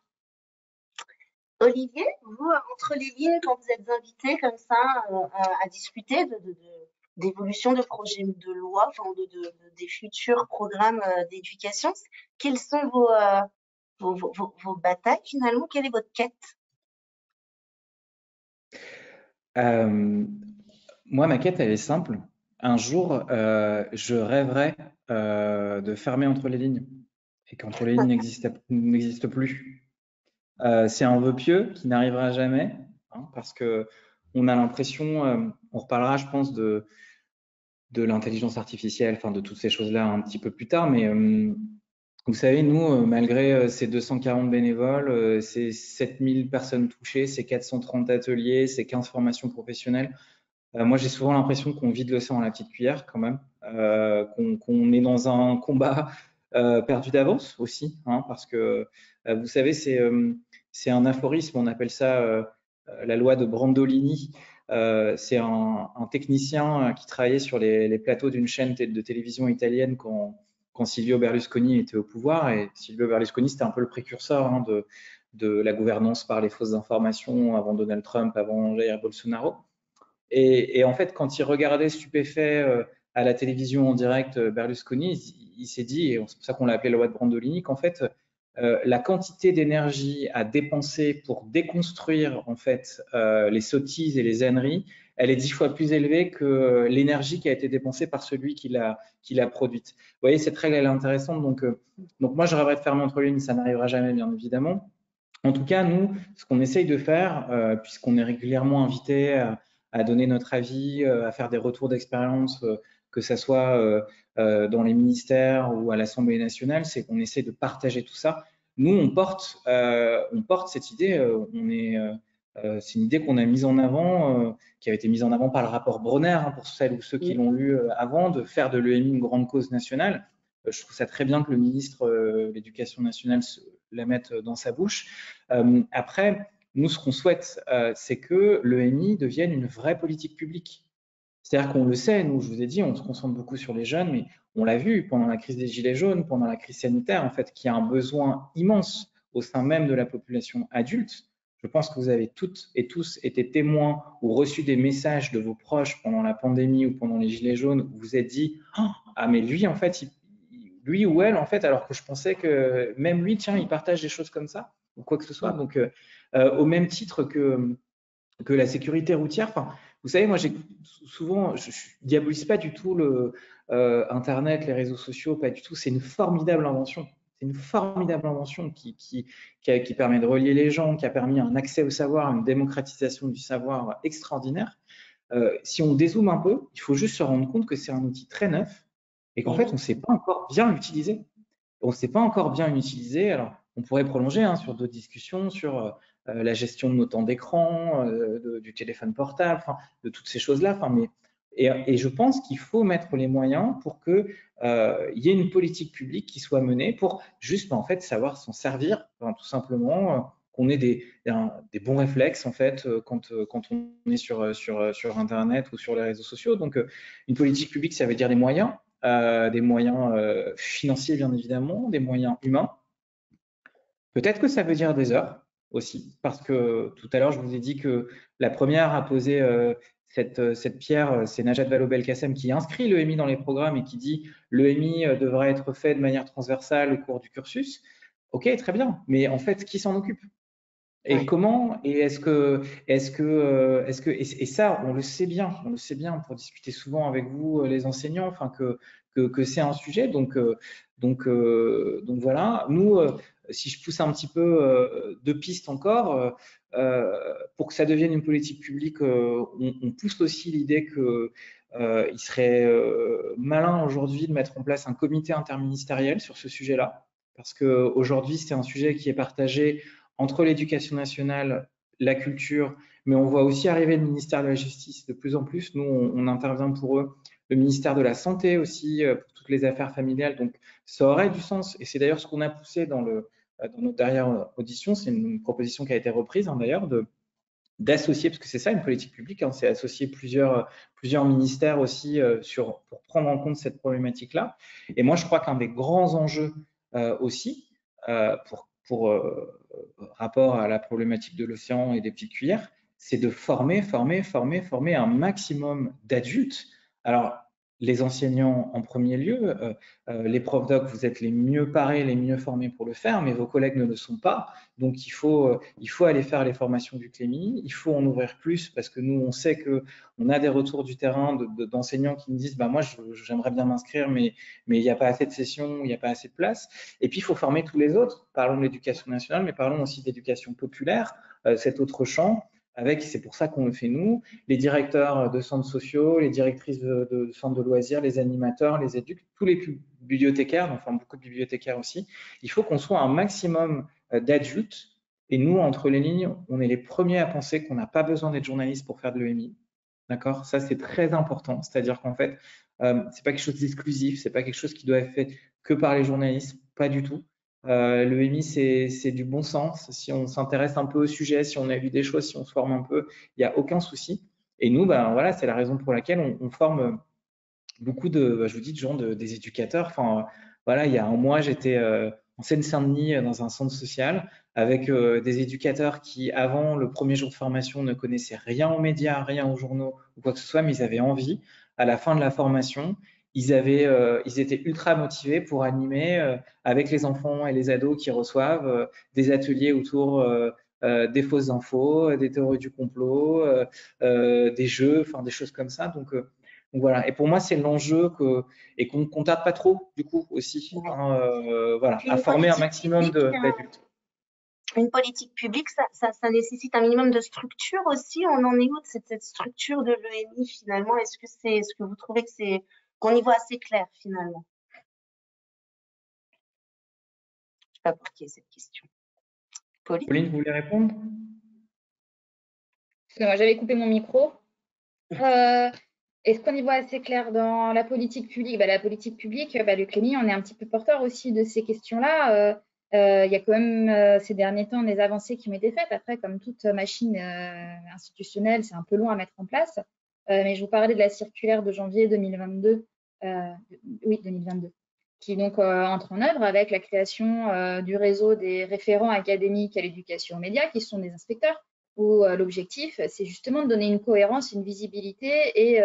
Olivier, vous, entre les lignes, quand vous êtes invité comme ça à discuter d'évolution de projets de loi, enfin des futurs programmes d'éducation, quelles sont vos batailles finalement? Quelle est votre quête? Moi, ma quête, elle est simple. Un jour, je rêverais de fermer entre les lignes et qu'entre les lignes n'existe plus. C'est un vœu pieux qui n'arrivera jamais, hein, parce que on a l'impression, on reparlera, je pense, de l'intelligence artificielle, enfin de toutes ces choses-là un petit peu plus tard, mais vous savez, nous, malgré ces 240 bénévoles, ces 7000 personnes touchées, ces 430 ateliers, ces 15 formations professionnelles, moi j'ai souvent l'impression qu'on vide l'océan à la petite cuillère quand même, qu'on est dans un combat perdu d'avance aussi, hein, parce que vous savez, c'est un aphorisme, on appelle ça la loi de Brandolini. C'est un technicien qui travaillait sur les plateaux d'une chaîne de télévision italienne quand Silvio Berlusconi était au pouvoir. Et Silvio Berlusconi, c'était un peu le précurseur, hein, de la gouvernance par les fausses informations avant Donald Trump, avant Jair Bolsonaro. Et en fait, quand il regardait stupéfait à la télévision en direct Berlusconi, il s'est dit, et c'est pour ça qu'on l'a appelé la loi de Brandolini, qu'en fait, la quantité d'énergie à dépenser pour déconstruire en fait les sottises et les âneries, elle est 10 fois plus élevée que l'énergie qui a été dépensée par celui qui l'a produite. Vous voyez, cette règle, elle est intéressante. Donc moi, je rêverais de fermer entre lignes, ça n'arrivera jamais, bien évidemment. En tout cas, nous, ce qu'on essaye de faire, puisqu'on est régulièrement invité à donner notre avis, à faire des retours d'expérience, que ça soit dans les ministères ou à l'Assemblée nationale, c'est qu'on essaie de partager tout ça. Nous, on porte cette idée. C'est une idée qu'on a mise en avant, qui a été mise en avant par le rapport Bronner, hein, pour celles ou ceux qui l'ont lu avant, de faire de l'EMI une grande cause nationale. Je trouve ça très bien que le ministre de l'Éducation nationale la mette dans sa bouche. Après, nous, ce qu'on souhaite, c'est que l'EMI devienne une vraie politique publique. C'est-à-dire qu'on le sait, nous, je vous ai dit, on se concentre beaucoup sur les jeunes, mais on l'a vu pendant la crise des Gilets jaunes, pendant la crise sanitaire, en fait, qu'il y a un besoin immense au sein même de la population adulte. Je pense que vous avez toutes et tous été témoins ou reçu des messages de vos proches pendant la pandémie ou pendant les Gilets jaunes où vous vous êtes dit « Ah, mais lui, en fait, lui ou elle, en fait, alors que je pensais que même lui, tiens, il partage des choses comme ça ou quoi que ce soit. » Donc, au même titre que la sécurité routière, enfin, vous savez, moi, je diabolise pas du tout Internet, les réseaux sociaux, pas du tout. C'est une formidable invention. C'est une formidable invention qui permet de relier les gens, qui a permis un accès au savoir, une démocratisation du savoir extraordinaire. Si on dézoome un peu, il faut juste se rendre compte que c'est un outil très neuf et qu'en fait, on ne sait pas encore bien l'utiliser. On ne sait pas encore bien l'utiliser. Alors, on pourrait prolonger sur d'autres discussions sur la gestion de nos temps d'écran, du téléphone portable, de toutes ces choses-là. Et je pense qu'il faut mettre les moyens pour qu'il y ait une politique publique qui soit menée pour juste en fait savoir s'en servir, tout simplement, qu'on ait des bons réflexes en fait quand on est sur Internet ou sur les réseaux sociaux. Donc, une politique publique, ça veut dire des moyens financiers bien évidemment, des moyens humains. Peut-être que ça veut dire des heures aussi, parce que tout à l'heure, je vous ai dit que la première à poser cette pierre, c'est Najat Vallaud-Belkacem qui inscrit l'EMI dans les programmes et qui dit l'EMI devrait être fait de manière transversale au cours du cursus. Ok, très bien, mais en fait, qui s'en occupe? Et comment? Et est-ce que, et ça, on le sait bien pour discuter souvent avec vous, les enseignants, enfin que c'est un sujet. Donc voilà. Nous, si je pousse un petit peu de pistes encore, pour que ça devienne une politique publique, on pousse aussi l'idée que il serait malin aujourd'hui de mettre en place un comité interministériel sur ce sujet-là, parce que aujourd'hui c'est un sujet qui est partagé entre l'éducation nationale, la culture, mais on voit aussi arriver le ministère de la Justice de plus en plus. Nous, on intervient pour eux. Le ministère de la Santé aussi, pour toutes les affaires familiales. Donc, ça aurait du sens. Et c'est d'ailleurs ce qu'on a poussé dans notre dernière audition. C'est une proposition qui a été reprise, d'ailleurs, d'associer, parce que c'est ça une politique publique, c'est associer plusieurs ministères aussi pour prendre en compte cette problématique-là. Et moi, je crois qu'un des grands enjeux aussi, pour rapport à la problématique de l'océan et des petites cuillères, c'est de former un maximum d'adultes. Alors, les enseignants en premier lieu, les profs doc, vous êtes les mieux parés, les mieux formés pour le faire, mais vos collègues ne le sont pas. Donc, il faut aller faire les formations du CLEMI, il faut en ouvrir plus parce que nous, on sait qu'on a des retours du terrain d'enseignants qui nous disent bah, « moi, j'aimerais bien m'inscrire, mais il n'y a pas assez de sessions, il n'y a pas assez de place ». Et puis, il faut former tous les autres. Parlons de l'éducation nationale, mais parlons aussi d'éducation populaire, cet autre champ. C'est pour ça qu'on le fait nous, les directeurs de centres sociaux, les directrices de centres de loisirs, les animateurs, les éducs, tous les bibliothécaires, enfin beaucoup de bibliothécaires aussi. Il faut qu'on soit un maximum d'adultes. Et nous, entre les lignes, on est les premiers à penser qu'on n'a pas besoin d'être journaliste pour faire de l'EMI. D'accord? Ça, c'est très important. C'est-à-dire qu'en fait, c'est pas quelque chose d'exclusif, c'est pas quelque chose qui doit être fait que par les journalistes, pas du tout. L'EMI, c'est du bon sens. Si on s'intéresse un peu au sujet, si on a lu des choses, si on se forme un peu, il n'y a aucun souci. Et nous, voilà, c'est la raison pour laquelle on forme beaucoup je vous dis, de gens, des éducateurs. Enfin, voilà, il y a un mois, j'étais en Seine-Saint-Denis dans un centre social avec des éducateurs qui, avant le premier jour de formation, ne connaissaient rien aux médias, rien aux journaux ou quoi que ce soit, mais ils avaient envie. À la fin de la formation, ils étaient ultra motivés pour animer avec les enfants et les ados qui reçoivent des ateliers autour des fausses infos, des théories du complot, des jeux, enfin des choses comme ça. Donc voilà. Et pour moi, c'est l'enjeu et qu'on tape pas trop, du coup, aussi. Ouais. Hein, voilà, Puis à une former un politique maximum publique, d'adultes. une politique publique, ça nécessite un minimum de structure aussi. On en est où de cette structure de l'ENI finalement? Est-ce que vous trouvez que qu'on y voit assez clair finalement? Je sais pas pour qui est cette question. Pauline? Pauline, vous voulez répondre? Excusez-moi, j'avais coupé mon micro. Est-ce qu'on y voit assez clair dans la politique publique? La politique publique, le Clémy, on est un petit peu porteur aussi de ces questions-là. Il y a quand même ces derniers temps des avancées qui ont été faites. Après, comme toute machine institutionnelle, c'est un peu long à mettre en place. Mais je vous parlais de la circulaire de janvier 2022, 2022, qui donc entre en œuvre avec la création du réseau des référents académiques à l'éducation aux médias, qui sont des inspecteurs, où l'objectif, c'est justement de donner une cohérence, une visibilité et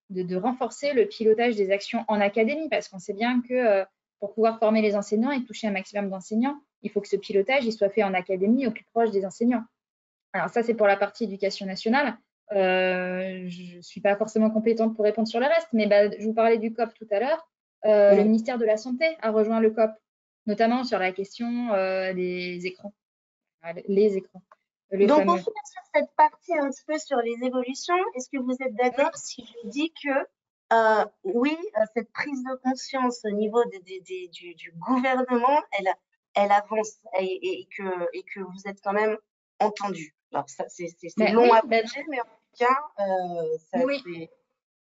de renforcer le pilotage des actions en académie, parce qu'on sait bien que pour pouvoir former les enseignants et toucher un maximum d'enseignants, il faut que ce pilotage il soit fait en académie au plus proche des enseignants. Alors ça, c'est pour la partie éducation nationale. Je ne suis pas forcément compétente pour répondre sur le reste, mais je vous parlais du COP tout à l'heure. Le ministère de la Santé a rejoint le COP, notamment sur la question des écrans, les écrans. Donc, pour finir sur cette partie un petit peu sur les évolutions, est-ce que vous êtes d'accord si je dis que oui, cette prise de conscience au niveau du gouvernement, elle avance et que vous êtes quand même entendu. Alors, ça, c'est long à dire, mais en tout cas, ça oui. c'est…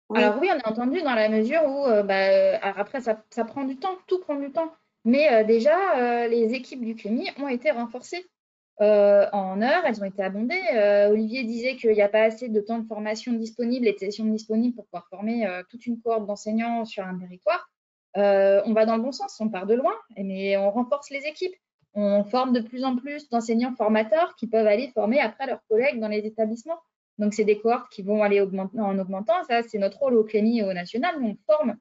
Oui. Alors oui, on est entendu dans la mesure où, après, ça prend du temps, tout prend du temps. Mais déjà, les équipes du Clémy ont été renforcées en heures, elles ont été abondées. Olivier disait qu'il n'y a pas assez de temps de formation disponible et de sessions disponibles pour pouvoir former toute une cohorte d'enseignants sur un territoire. On va dans le bon sens, on part de loin, mais on renforce les équipes. On forme de plus en plus d'enseignants formateurs qui peuvent aller former après leurs collègues dans les établissements. Donc, c'est des cohortes qui vont aller en augmentant. Ça, c'est notre rôle au Clémy et au national. Nous, on forme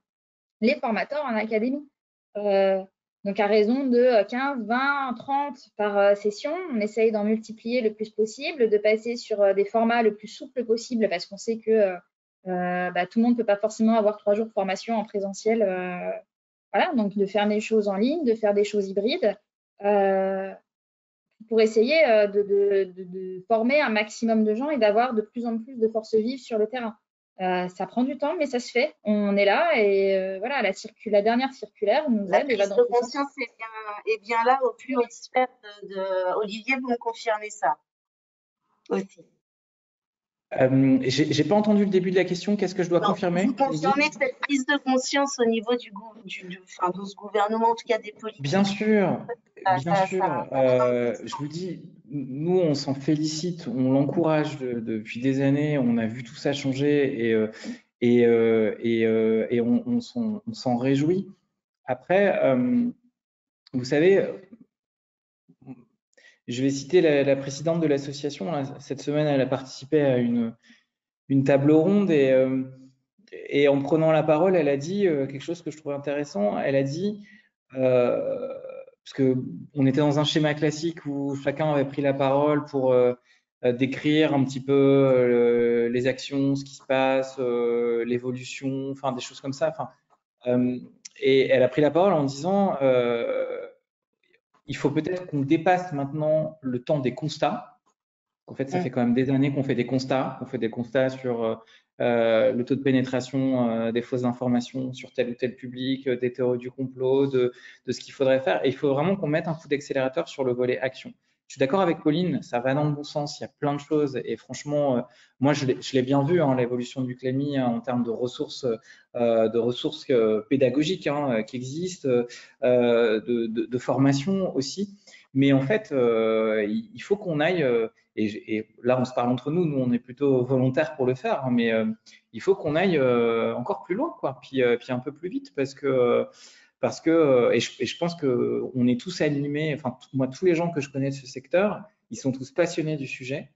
les formateurs en académie. Donc, à raison de 15, 20, 30 par session, on essaye d'en multiplier le plus possible, de passer sur des formats le plus souples possible parce qu'on sait que tout le monde ne peut pas forcément avoir 3 jours de formation en présentiel. Voilà, donc de faire des choses en ligne, de faire des choses hybrides. Pour essayer de former un maximum de gens et d'avoir de plus en plus de forces vives sur le terrain. Ça prend du temps, mais ça se fait. On est là et voilà, la dernière circulaire nous aide. La prise de conscience est bien là au plus haute sphère de Olivier, vous me confirmez ça aussi. J'ai pas entendu le début de la question. Qu'est-ce que je dois confirmer? Vous confirmez que cette prise de conscience au niveau de ce gouvernement, en tout cas des politiques. Bien sûr, bien sûr. Je vous dis, nous, on s'en félicite, on l'encourage depuis des années. On a vu tout ça changer et on s'en réjouit. Après, vous savez, je vais citer la présidente de l'association. Cette semaine, elle a participé à une table ronde et en prenant la parole, elle a dit quelque chose que je trouvais intéressant. Elle a dit, parce qu'on était dans un schéma classique où chacun avait pris la parole pour décrire un petit peu les actions, ce qui se passe, l'évolution, enfin des choses comme ça. Et elle a pris la parole en disant il faut peut-être qu'on dépasse maintenant le temps des constats. En fait, ça fait quand même des années qu'on fait des constats. On fait des constats sur le taux de pénétration des fausses informations sur tel ou tel public, des théories du complot, de ce qu'il faudrait faire. Et il faut vraiment qu'on mette un coup d'accélérateur sur le volet action. Je suis d'accord avec Pauline, ça va dans le bon sens, il y a plein de choses. Et franchement, moi, je l'ai bien vu, hein, l'évolution du Clémy en termes de ressources pédagogiques qui existent, de formation aussi. Mais en fait, il faut qu'on aille, et là on se parle entre nous on est plutôt volontaires pour le faire, hein, mais il faut qu'on aille encore plus loin, quoi, puis un peu plus vite, parce que et je pense qu'on est tous animés, enfin moi tous les gens que je connais de ce secteur, ils sont tous passionnés du sujet,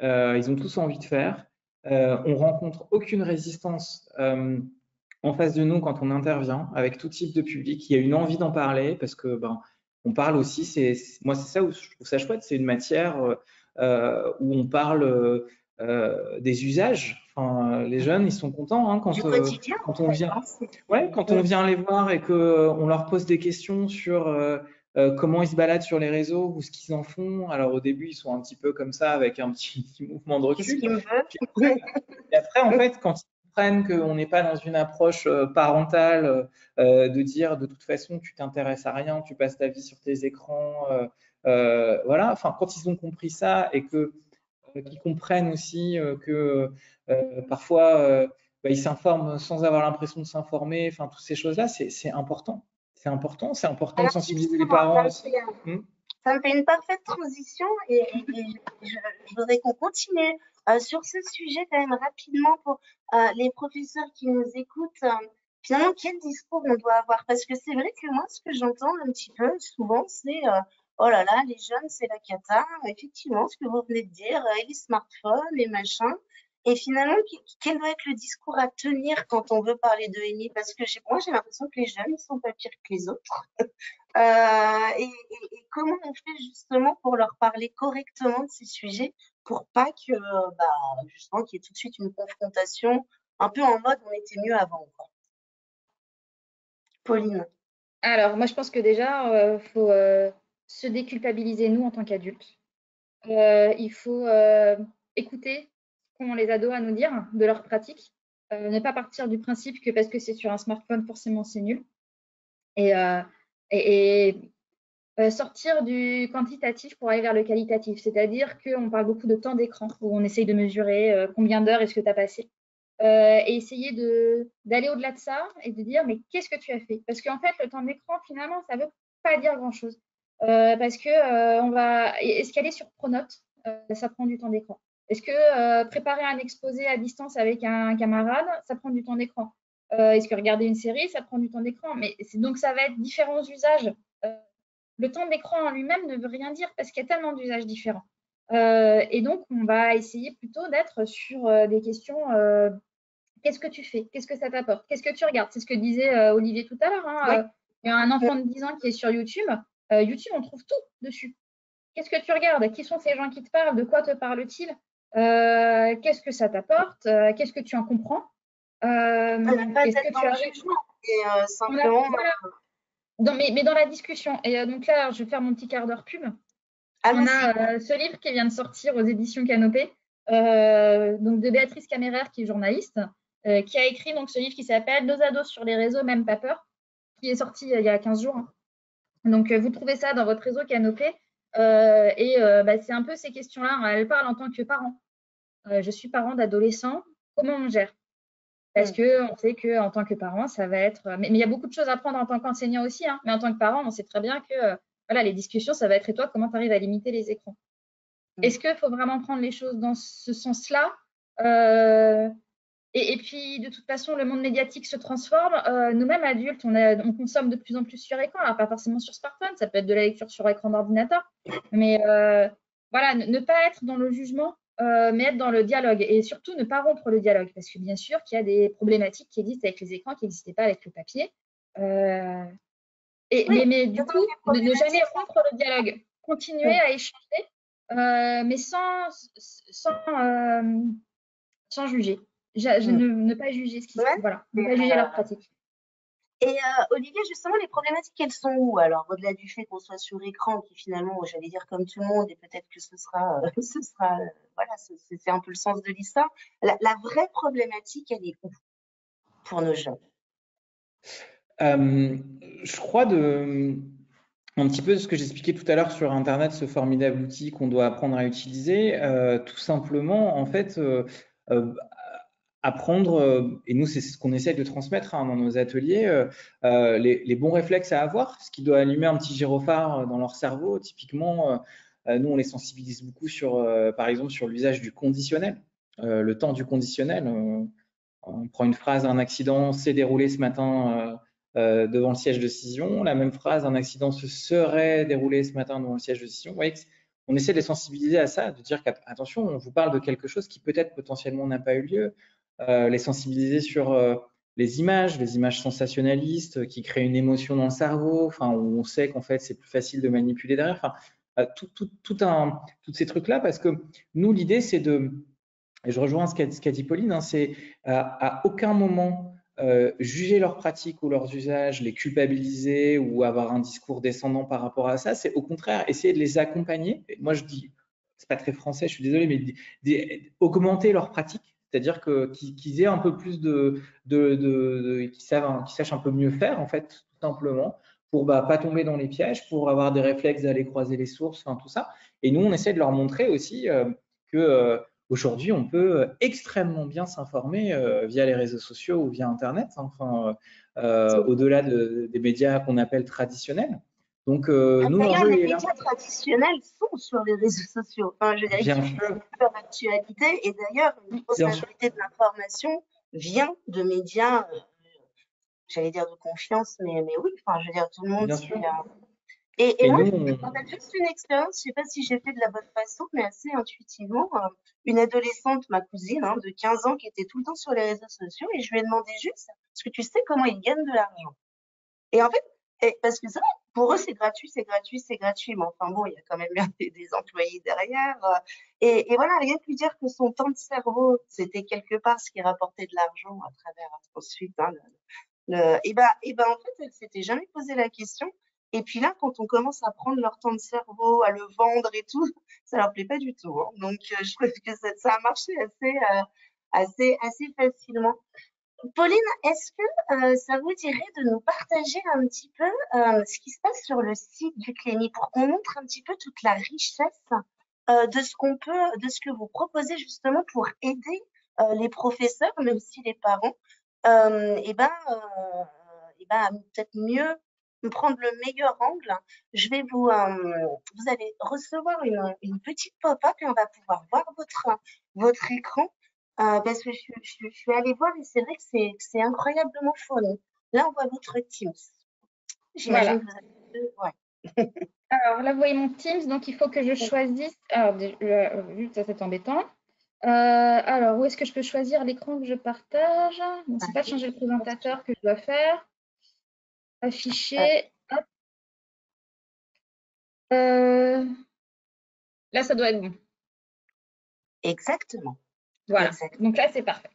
ils ont tous envie de faire, on rencontre aucune résistance en face de nous quand on intervient avec tout type de public. Il y a une envie d'en parler parce que on parle aussi, moi c'est ça où je trouve ça chouette, c'est une matière où on parle des usages. Enfin, les jeunes, ils sont contents hein, Du quotidien, quand en on fait, vient, hein, ouais, quand on vient les voir et que on leur pose des questions sur comment ils se baladent sur les réseaux ou ce qu'ils en font. Alors au début, ils sont un petit peu comme ça avec un petit mouvement de qu'est-ce recul. qu'il me Puis veut? après, en fait, quand ils comprennent qu'on n'est pas dans une approche parentale, de dire de toute façon, tu t'intéresses à rien, tu passes ta vie sur tes écrans, voilà. Enfin, quand ils ont compris ça et que qu'ils comprennent aussi que parfois bah, ils s'informent sans avoir l'impression de s'informer. Enfin, toutes ces choses-là, c'est important. C'est important. C'est important de Alors sensibiliser les justement, parents aussi. Hmm. ça me fait une parfaite transition je voudrais qu'on continue sur ce sujet quand même rapidement pour les professeurs qui nous écoutent. Finalement, quel discours on doit avoir? Parce que c'est vrai que moi, ce que j'entends un petit peu souvent, c'est oh là là, les jeunes, c'est la cata. Effectivement, ce que vous venez de dire, et les smartphones, les machins. Et finalement, quel doit être le discours à tenir quand on veut parler de EMI? Parce que moi, j'ai l'impression que les jeunes ne sont pas pires que les autres. Et comment on fait justement pour leur parler correctement de ces sujets pour pas que, justement, qu'il y ait tout de suite une confrontation un peu en mode on était mieux avant, quoi. Pauline. Alors, moi, je pense que déjà, faut se déculpabiliser, nous, en tant qu'adultes. Il faut écouter ce qu'ont les ados à nous dire de leurs pratiques. Ne pas partir du principe que parce que c'est sur un smartphone, forcément, c'est nul. Et, euh, et sortir du quantitatif pour aller vers le qualitatif. C'est-à-dire qu'on parle beaucoup de temps d'écran, où on essaye de mesurer combien d'heures est-ce que tu as passé. Et essayer d'aller au-delà de ça et de dire mais qu'est-ce que tu as fait? Parce qu'en fait, le temps d'écran, finalement, ça ne veut pas dire grand-chose. Parce que est-ce qu'elle est sur Pronote? Ça prend du temps d'écran. Est-ce que préparer un exposé à distance avec un camarade, ça prend du temps d'écran? Est-ce que regarder une série, ça prend du temps d'écran? Mais donc ça va être différents usages. Euh, le temps d'écran en lui-même ne veut rien dire parce qu'il y a tellement d'usages différents. Et donc, on va essayer plutôt d'être sur des questions qu'est-ce que tu fais? Qu'est-ce que ça t'apporte? Qu'est-ce que tu regardes? C'est ce que disait Olivier tout à l'heure. Oui. Hein. Il y a un enfant de 10 ans qui est sur YouTube. YouTube, on trouve tout dessus. Qu'est-ce que tu regardes? Qui sont ces gens qui te parlent? De quoi te parlent-ils? Qu'est-ce que ça t'apporte? Qu'est-ce que tu en comprends? Ça n'a pas Est-ce d'être que dans tu le arrives? jugement, et On a, simplement. voilà, mais dans la discussion. Et donc là, je vais faire mon petit quart d'heure pub. On Allons-y. a ce livre qui vient de sortir aux éditions Canopée, donc de Béatrice Caméraire, qui est journaliste, qui a écrit donc ce livre qui s'appelle Nos ados sur les réseaux, même pas peur, qui est sorti il y a 15 jours. Hein. Donc vous trouvez ça dans votre réseau Canopée. C'est un peu ces questions-là. Hein. Elle parle en tant que parent. Je suis parent d'adolescents. Comment on gère? Parce qu'on sait qu'en tant que parent, ça va être… Mais il y a beaucoup de choses à prendre en tant qu'enseignant aussi. Hein. Mais en tant que parent, on sait très bien que voilà, les discussions, ça va être et toi, comment tu arrives à limiter les écrans? Est-ce qu'il faut vraiment prendre les choses dans ce sens-là? Et puis, de toute façon, le monde médiatique se transforme. Nous-mêmes, adultes, on consomme de plus en plus sur écran. Alors, pas forcément sur smartphone, ça peut être de la lecture sur écran d'ordinateur. Mais voilà, ne pas être dans le jugement, mais être dans le dialogue. Et surtout, ne pas rompre le dialogue. Parce que bien sûr qu'il y a des problématiques qui existent avec les écrans qui n'existaient pas avec le papier. Oui, Mais du coup, ne jamais rompre le dialogue. Continuer à échanger, mais sans juger. Ne pas juger ce qui se Ouais, voilà, ne pas juger leur pratique. Et Olivier, justement, les problématiques, elles sont où? Alors, au-delà du fait qu'on soit sur écran, qui finalement, j'allais dire comme tout le monde, et peut-être que ce sera, voilà, c'est un peu le sens de l'histoire. La vraie problématique, elle est où pour nos jeunes? Je crois un petit peu ce que j'expliquais tout à l'heure sur Internet, ce formidable outil qu'on doit apprendre à utiliser, tout simplement, en fait, apprendre, et nous c'est ce qu'on essaie de transmettre hein, dans nos ateliers, les bons réflexes à avoir, ce qui doit allumer un petit gyrophare dans leur cerveau. Typiquement, nous on les sensibilise beaucoup sur, par exemple, sur l'usage du conditionnel, le temps du conditionnel. On prend une phrase, un accident s'est déroulé ce matin devant le siège de décision. La même phrase, un accident se serait déroulé ce matin devant le siège de décision. Vous voyez, on essaie de les sensibiliser à ça, de dire qu'attention, on vous parle de quelque chose qui peut-être potentiellement n'a pas eu lieu. Les sensibiliser sur les images sensationnalistes qui créent une émotion dans le cerveau, enfin, où on sait qu'en fait, c'est plus facile de manipuler derrière. Enfin, tous ces trucs-là, parce que nous, l'idée, c'est de, et je rejoins ce qu'a dit Pauline, hein, c'est à aucun moment juger leurs pratiques ou leurs usages, les culpabiliser ou avoir un discours descendant par rapport à ça. C'est au contraire essayer de les accompagner. Et moi, je dis, c'est pas très français, je suis désolé, mais augmenter leurs pratiques. C'est-à-dire qu'ils aient un peu plus qu'ils sachent un peu mieux faire, en fait, tout simplement, pour pas tomber dans les pièges, pour avoir des réflexes d'aller croiser les sources, enfin, tout ça. Et nous, on essaie de leur montrer aussi que aujourd'hui, on peut extrêmement bien s'informer via les réseaux sociaux ou via Internet, hein, enfin, au-delà des médias qu'on appelle traditionnels. Donc, nous, D'ailleurs, l'enjeu les est là. médias traditionnels sont sur les réseaux sociaux. Enfin, je veux dire, il Bien suffit sûr, de leur actualité. Et d'ailleurs, une grosse bien sûr, majorité de l'information vient de médias, j'allais dire de confiance, mais oui, enfin, je veux dire, tout le monde bien sait. sûr. Et Et moi, nous, je me rappelle juste une expérience, je sais pas si j'ai fait de la bonne façon, mais assez intuitivement. Une adolescente, ma cousine, hein, de 15 ans, qui était tout le temps sur les réseaux sociaux, et je lui ai demandé juste, est-ce que tu sais comment ils gagnent de l'argent? Et en fait, parce que ça, pour eux, c'est gratuit, c'est gratuit, c'est gratuit. Mais enfin bon, il y a quand même bien des employés derrière. Et voilà, rien que lui dire que son temps de cerveau, c'était quelque part ce qui rapportait de l'argent à travers ensuite. Hein, en fait, elle s'était jamais posé la question. Et puis là, quand on commence à prendre leur temps de cerveau, à le vendre et tout, ça leur plaît pas du tout. Hein. Donc, je trouve que ça a marché assez facilement. Pauline, est-ce que ça vous dirait de nous partager un petit peu ce qui se passe sur le site du Clémy pour qu'on montre un petit peu toute la richesse de ce que vous proposez justement pour aider les professeurs, mais aussi les parents, à peut-être mieux prendre le meilleur angle. Vous allez recevoir une petite pop-up et on va pouvoir voir votre écran. Parce que je suis allée voir et c'est vrai que c'est incroyablement fourni. Là, on voit votre Teams. J'imagine Voilà. que vous avez deux. Ouais. Alors là, vous voyez mon Teams, donc il faut que je choisisse. Alors, juste, ça c'est embêtant. Alors, où est-ce que je peux choisir l'écran que je partage? Bon, c'est pas changer le présentateur que je dois faire. Afficher. Hop. Là, ça doit être bon. Exactement. Voilà. Exactement. Donc là, c'est parfait.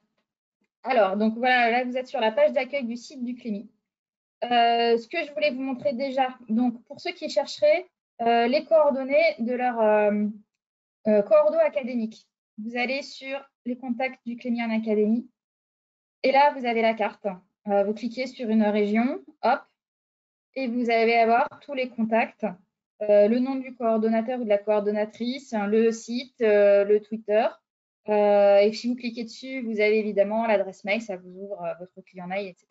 Alors, donc voilà, là, vous êtes sur la page d'accueil du site du Clémy. Ce que je voulais vous montrer déjà, donc pour ceux qui chercheraient les coordonnées de leur cordeau académique. Vous allez sur les contacts du Clémy en Académie et là, vous avez la carte. Vous cliquez sur une région, hop, et vous allez avoir tous les contacts, le nom du coordonnateur ou de la coordonnatrice, hein, le site, le Twitter. Et si vous cliquez dessus, vous avez évidemment l'adresse mail, ça vous ouvre votre client mail, etc.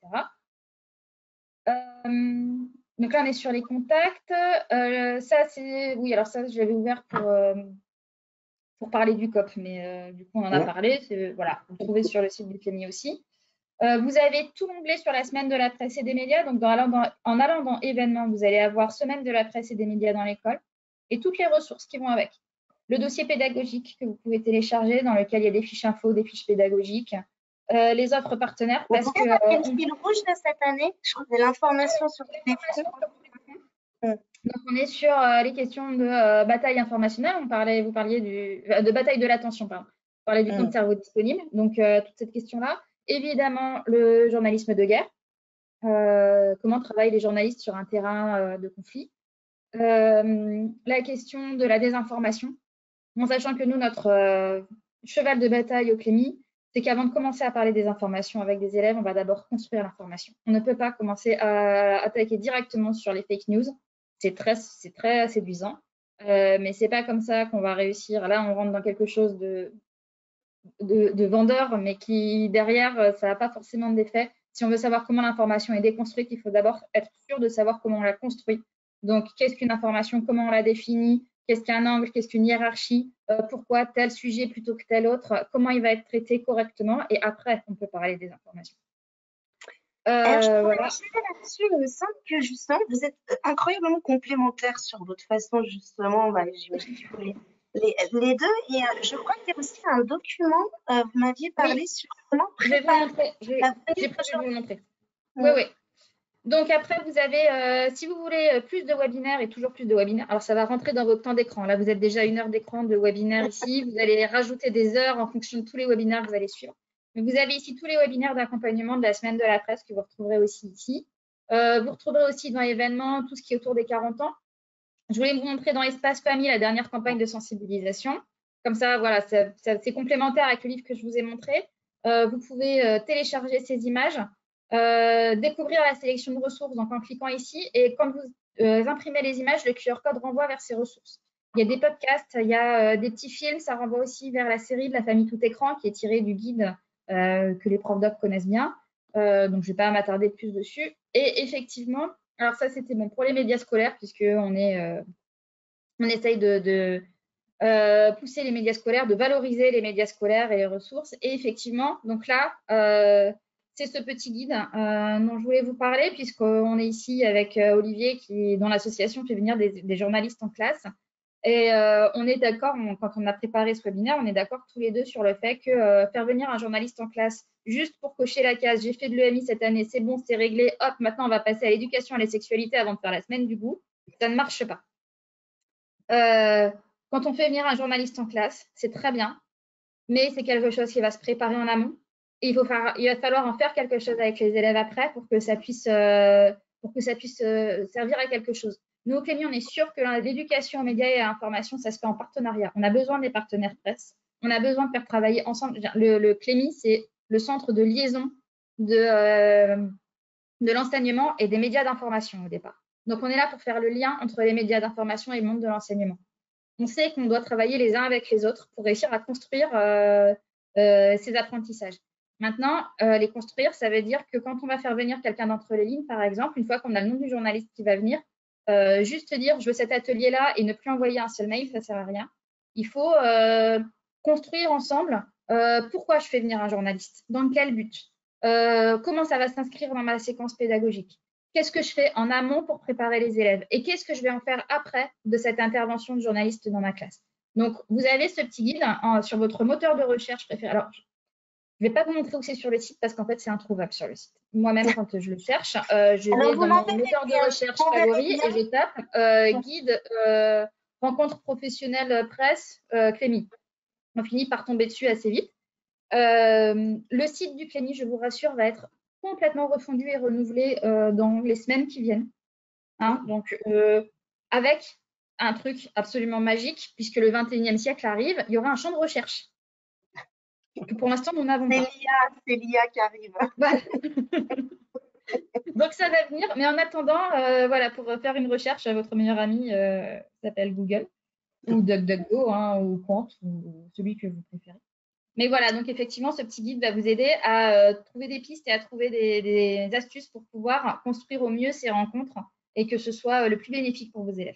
Donc là, on est sur les contacts. Ça, c'est... Oui, alors ça, je l'avais ouvert pour parler du COP, mais du coup, on en a parlé. Voilà, vous le trouvez sur le site du Clémy aussi. Vous avez tout l'onglet sur la semaine de la presse et des médias. Donc, en allant dans événements, vous allez avoir semaine de la presse et des médias dans l'école et toutes les ressources qui vont avec. Le dossier pédagogique que vous pouvez télécharger, dans lequel il y a des fiches infos, des fiches pédagogiques, les offres partenaires. Vous pouvez rappeler le fil rouge de cette année? Je trouve de l'information sur tous les fronts. Donc, on est sur les questions de bataille informationnelle. Vous parliez de bataille de l'attention, pardon. Vous parlez du temps de cerveau disponible. Donc, toute cette question-là. Évidemment, le journalisme de guerre. Comment travaillent les journalistes sur un terrain de conflit. La question de la désinformation. En sachant que nous, notre cheval de bataille au Clémy, c'est qu'avant de commencer à parler des informations avec des élèves, on va d'abord construire l'information. On ne peut pas commencer à attaquer directement sur les fake news. C'est très séduisant, mais c'est pas comme ça qu'on va réussir. Là, on rentre dans quelque chose de vendeur, mais qui derrière, ça n'a pas forcément d'effet. Si on veut savoir comment l'information est déconstruite, il faut d'abord être sûr de savoir comment on la construit. Donc, qu'est-ce qu'une information, comment on la définit, qu'est-ce qu'un angle, qu'est-ce qu'une hiérarchie, pourquoi tel sujet plutôt que tel autre, comment il va être traité correctement, et après, on peut parler des informations. Alors, je pourrais enchaîner là-dessus. Il me semble que justement, vous êtes incroyablement complémentaires sur votre façon, justement, j'imagine qu'il faut Les deux, et je crois qu'il y a aussi un document, vous m'aviez parlé Oui, sur comment je vais vous préparer montrer. la J'ai veille prévu de vous le montrer. Oui, de oui. Donc après, vous avez, si vous voulez plus de webinaires et toujours plus de webinaires, alors ça va rentrer dans votre temps d'écran. Là, vous êtes déjà 1 heure d'écran de webinaire ici. Vous allez rajouter des heures en fonction de tous les webinaires que vous allez suivre. Mais vous avez ici tous les webinaires d'accompagnement de la semaine de la presse que vous retrouverez aussi ici. Vous retrouverez aussi dans l'événement tout ce qui est autour des 40 ans. Je voulais vous montrer dans l'espace famille la dernière campagne de sensibilisation. Comme ça, voilà, c'est complémentaire avec le livre que je vous ai montré. Vous pouvez télécharger ces images, découvrir la sélection de ressources donc en cliquant ici. Et quand vous imprimez les images, le QR code renvoie vers ces ressources. Il y a des podcasts, il y a des petits films. Ça renvoie aussi vers la série de la famille tout écran qui est tirée du guide que les profs doc connaissent bien. Donc, je ne vais pas m'attarder plus dessus. Et effectivement, alors ça, c'était bon pour les médias scolaires, puisqu'on on essaye de pousser les médias scolaires, de valoriser les médias scolaires et les ressources. Et effectivement, donc là, c'est ce petit guide dont je voulais vous parler, puisqu'on est ici avec Olivier, dont l'association fait venir des journalistes en classe. Et on est d'accord, quand on a préparé ce webinaire, on est d'accord tous les deux sur le fait que faire venir un journaliste en classe juste pour cocher la case, j'ai fait de l'EMI cette année, c'est bon, c'est réglé, hop, maintenant on va passer à l'éducation et à la sexualité avant de faire la semaine du goût, ça ne marche pas. Quand on fait venir un journaliste en classe, c'est très bien, mais c'est quelque chose qui va se préparer en amont. Et il va falloir en faire quelque chose avec les élèves après pour que ça puisse servir à quelque chose. Nous, au Clémy, on est sûr que l'éducation aux médias et à l'information, ça se fait en partenariat. On a besoin des partenaires presse. On a besoin de faire travailler ensemble. Le Clémy, c'est le centre de liaison de l'enseignement et des médias d'information au départ. Donc, on est là pour faire le lien entre les médias d'information et le monde de l'enseignement. On sait qu'on doit travailler les uns avec les autres pour réussir à construire ces apprentissages. Maintenant, les construire, ça veut dire que quand on va faire venir quelqu'un d'entre les lignes, par exemple, une fois qu'on a le nom du journaliste qui va venir, juste dire je veux cet atelier-là et ne plus envoyer un seul mail, ça ne sert à rien. Il faut construire ensemble pourquoi je fais venir un journaliste, dans quel but, comment ça va s'inscrire dans ma séquence pédagogique. Qu'est-ce que je fais en amont pour préparer les élèves et qu'est-ce que je vais en faire après de cette intervention de journaliste dans ma classe. Donc, vous avez ce petit guide sur votre moteur de recherche préféré. Alors, je ne vais pas vous montrer où c'est sur le site parce qu'en fait, c'est introuvable sur le site. Moi-même, quand je le cherche, je vais dans mon moteur de recherche favori et je tape guide rencontre professionnelle presse Clémy. On finit par tomber dessus assez vite. Le site du Clémy, je vous rassure, va être complètement refondu et renouvelé dans les semaines qui viennent. Hein, donc, avec un truc absolument magique, puisque le 21e siècle arrive, il y aura un champ de recherche. Que pour l'instant, nous n'avons pas. C'est l'IA qui arrive. Voilà. Donc, ça va venir. Mais en attendant, voilà, pour faire une recherche, votre meilleur ami s'appelle Google, ou DuckDuckGo, hein, ou Quant, ou celui que vous préférez. Mais voilà, donc effectivement, ce petit guide va vous aider à trouver des pistes et à trouver des astuces pour pouvoir construire au mieux ces rencontres et que ce soit le plus bénéfique pour vos élèves.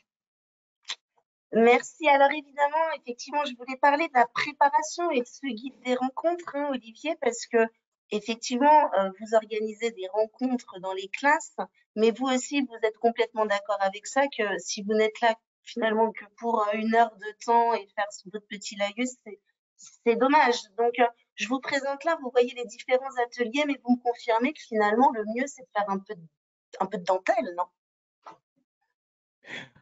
Merci. Alors évidemment, effectivement, je voulais parler de la préparation et de ce guide des rencontres, hein, Olivier, parce que effectivement, vous organisez des rencontres dans les classes, mais vous aussi, vous êtes complètement d'accord avec ça, que si vous n'êtes là finalement que pour 1 heure de temps et faire votre petit laïus, c'est dommage. Donc, je vous présente là, vous voyez les différents ateliers, mais vous me confirmez que finalement, le mieux, c'est de faire un peu de dentelle, non?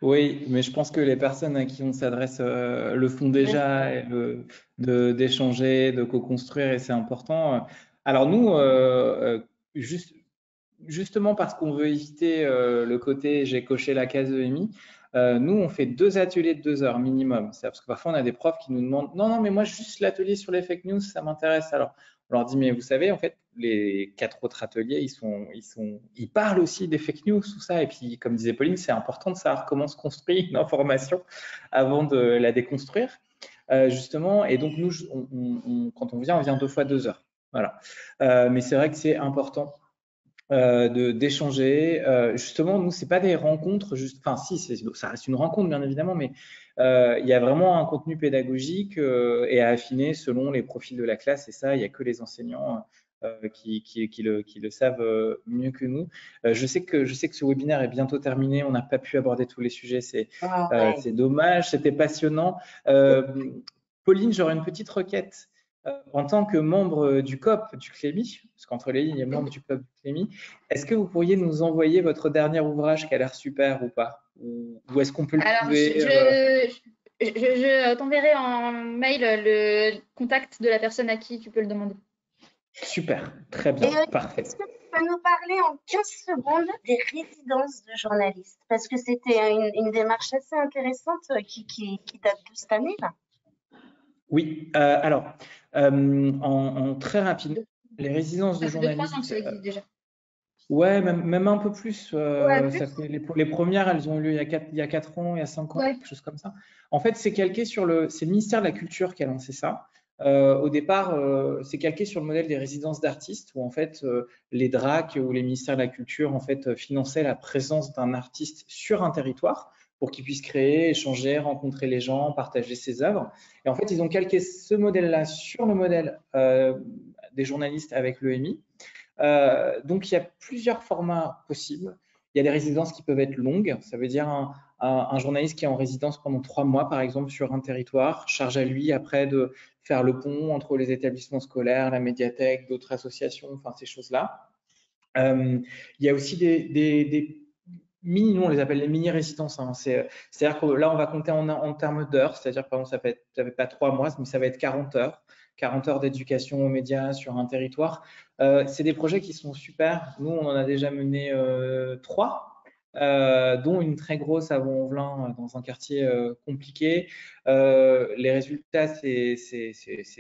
Oui, mais je pense que les personnes à qui on s'adresse le font déjà, et d'échanger, de co-construire, et c'est important. Alors nous, justement parce qu'on veut éviter le côté j'ai coché la case EMI, nous on fait 2 ateliers de 2 heures minimum. C'est parce que parfois on a des profs qui nous demandent non mais moi juste l'atelier sur les fake news ça m'intéresse. Alors on leur dit mais vous savez en fait les 4 autres ateliers ils parlent aussi des fake news tout ça, et puis comme disait Pauline c'est important de savoir comment se construit une information avant de la déconstruire justement. Et donc nous quand on vient 2 fois 2 heures, voilà. Mais c'est vrai que c'est important d'échanger. Justement, nous, c'est pas des rencontres, enfin si, ça reste une rencontre bien évidemment, mais il y a vraiment un contenu pédagogique et à affiner selon les profils de la classe, et ça, il n'y a que les enseignants qui le savent mieux que nous. Je sais que ce webinaire est bientôt terminé. On n'a pas pu aborder tous les sujets. C'est dommage. C'était passionnant. Pauline, j'aurais une petite requête. En tant que membre du COP du CLEMI, parce qu'entre les lignes, il y a membre du COP du CLEMI, est-ce que vous pourriez nous envoyer votre dernier ouvrage qui a l'air super ou pas? Ou est-ce qu'on peut le trouver? Je t'enverrai en mail le contact de la personne à qui tu peux le demander. Super, très bien, parfait. Est-ce que tu peux nous parler en 15 secondes des résidences de journalistes? Parce que c'était une démarche assez intéressante qui date de cette année-là. Oui, alors, en très rapide, les résidences de journalistes… Ça fait 2-3 ans que ça existe déjà. Ouais, même un peu plus. Ouais, Ça fait les premières, elles ont eu lieu il y a 4 ans, il y a 5 ans, Ouais. quelque chose comme ça. En fait, c'est calqué sur c'est le ministère de la Culture qui a lancé ça. Au départ, c'est calqué sur le modèle des résidences d'artistes où en fait les DRAC ou les ministères de la Culture en fait finançaient la présence d'un artiste sur un territoire pour qu'il puisse créer, échanger, rencontrer les gens, partager ses œuvres. Et en fait, ils ont calqué ce modèle-là sur le modèle des journalistes avec l'EMI. Donc, il y a plusieurs formats possibles. Il y a des résidences qui peuvent être longues. Ça veut dire un journaliste qui est en résidence pendant 3 mois, par exemple, sur un territoire, charge à lui après de faire le pont entre les établissements scolaires, la médiathèque, d'autres associations, enfin ces choses-là. Il y a aussi des mini, nous on les appelle les mini-résidences. Hein. C'est-à-dire que là, on va compter en termes d'heures. C'est-à-dire, par exemple, ça va être pas 3 mois, mais ça va être 40 heures. 40 heures d'éducation aux médias sur un territoire. C'est des projets qui sont super. Nous, on en a déjà mené 3, dont une très grosse à Vaux-en-Velin dans un quartier compliqué. Les résultats, c'est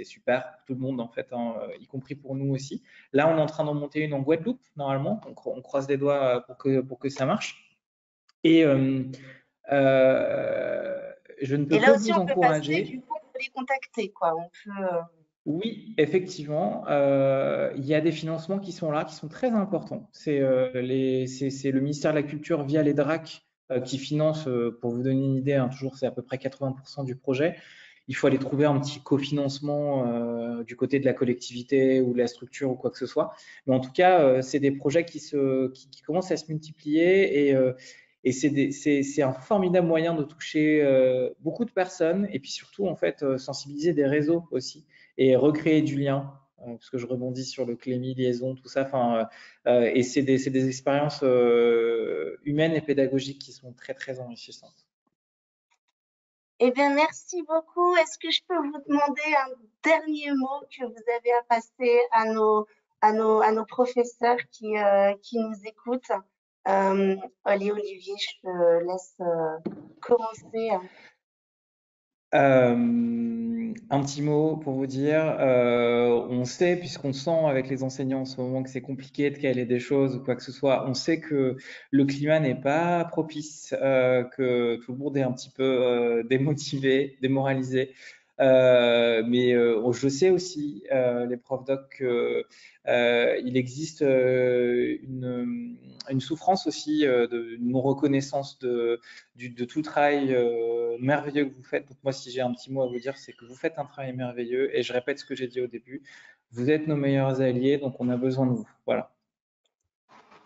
super pour tout le monde, en fait, hein, y compris pour nous aussi. Là, on est en train d'en monter une en Guadeloupe, normalement. On croise les doigts pour que ça marche. Et je ne peux Et là que aussi, vous on peut passer, encourager. du coup, on peut les contacter, quoi. On peut, Oui, effectivement, il y a des financements qui sont là, qui sont très importants. C'est le ministère de la Culture via les DRAC qui finance, pour vous donner une idée, hein, toujours c'est à peu près 80% du projet. Il faut aller trouver un petit cofinancement du côté de la collectivité ou de la structure ou quoi que ce soit. Mais en tout cas, c'est des projets qui commencent à se multiplier et c'est un formidable moyen de toucher beaucoup de personnes et puis surtout en fait sensibiliser des réseaux aussi et recréer du lien, parce que je rebondis sur le Clémy, liaison, tout ça. Et c'est des expériences humaines et pédagogiques qui sont très, très enrichissantes. Eh bien, merci beaucoup. Est-ce que je peux vous demander un dernier mot que vous avez à passer à nos professeurs qui nous écoutent? Allez, Olivier, je te laisse commencer. Un petit mot pour vous dire, on sait, puisqu'on sent avec les enseignants en ce moment que c'est compliqué de caler des choses ou quoi que ce soit, on sait que le climat n'est pas propice, que tout le monde est un petit peu démotivé, démoralisé. Mais je sais aussi, les profs doc, il existe une souffrance aussi de non-reconnaissance de tout le travail merveilleux que vous faites. Donc moi, si j'ai un petit mot à vous dire, c'est que vous faites un travail merveilleux. Et je répète ce que j'ai dit au début, vous êtes nos meilleurs alliés, donc on a besoin de vous. Voilà.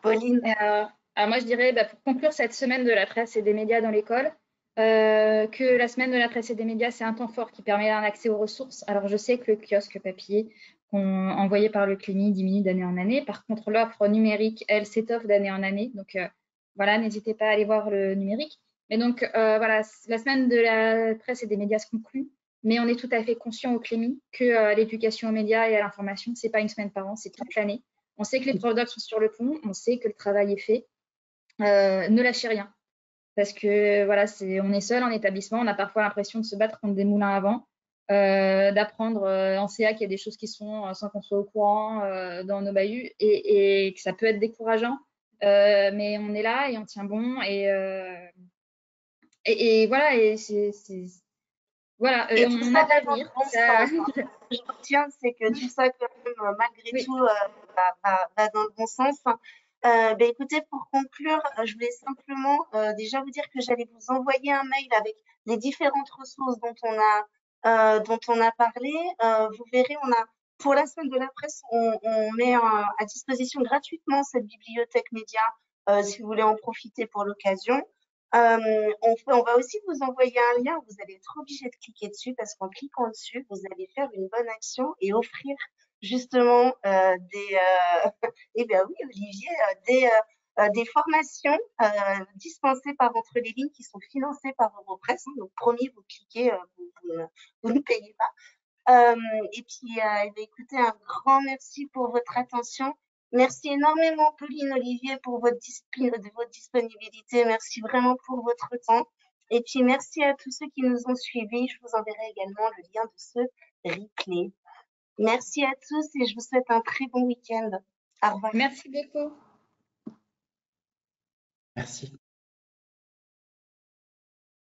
Pauline. Alors moi, je dirais, pour conclure cette semaine de la presse et des médias dans l'école, que la semaine de la presse et des médias, c'est un temps fort qui permet un accès aux ressources. Alors, je sais que le kiosque papier envoyé par le CLEMI diminue d'année en année. Par contre, l'offre numérique, elle, s'étoffe d'année en année. Donc, voilà, n'hésitez pas à aller voir le numérique. Mais donc, voilà, la semaine de la presse et des médias se conclut. Mais on est tout à fait conscient au CLEMI que l'éducation aux médias et à l'information, c'est pas une semaine par an, c'est toute l'année. On sait que les profs doc sont sur le pont, on sait que le travail est fait. Ne lâchez rien. Parce que voilà, on est seul en établissement, on a parfois l'impression de se battre contre des moulins à vent, d'apprendre en CA qu'il y a des choses qui sont sans qu'on soit au courant dans nos bahuts et que ça peut être décourageant. Mais on est là et on tient bon et voilà, voilà, Et on tout ça a de va dans le l'avenir. bon sens. Ce que je retiens, c'est que tout ça, quand même, malgré tout, va dans le bon sens. Écoutez, pour conclure, je voulais simplement déjà vous dire que j'allais vous envoyer un mail avec les différentes ressources dont on a parlé. Vous verrez, on a Pour la semaine de la presse, on met à disposition gratuitement cette bibliothèque média si vous voulez en profiter pour l'occasion. On va aussi vous envoyer un lien, vous allez être obligé de cliquer dessus parce qu'en cliquant dessus, vous allez faire une bonne action et offrir justement eh bien oui, Olivier, des formations dispensées par Entre les lignes qui sont financées par Europresse. Hein. Donc, promis, vous cliquez, vous ne payez pas. Et puis, écoutez, un grand merci pour votre attention. Merci énormément, Pauline, Olivier, pour votre disponibilité. Merci vraiment pour votre temps. Et puis, merci à tous ceux qui nous ont suivis. Je vous enverrai également le lien de ce replay. Merci à tous et je vous souhaite un très bon week-end. Au revoir. Merci beaucoup. Merci.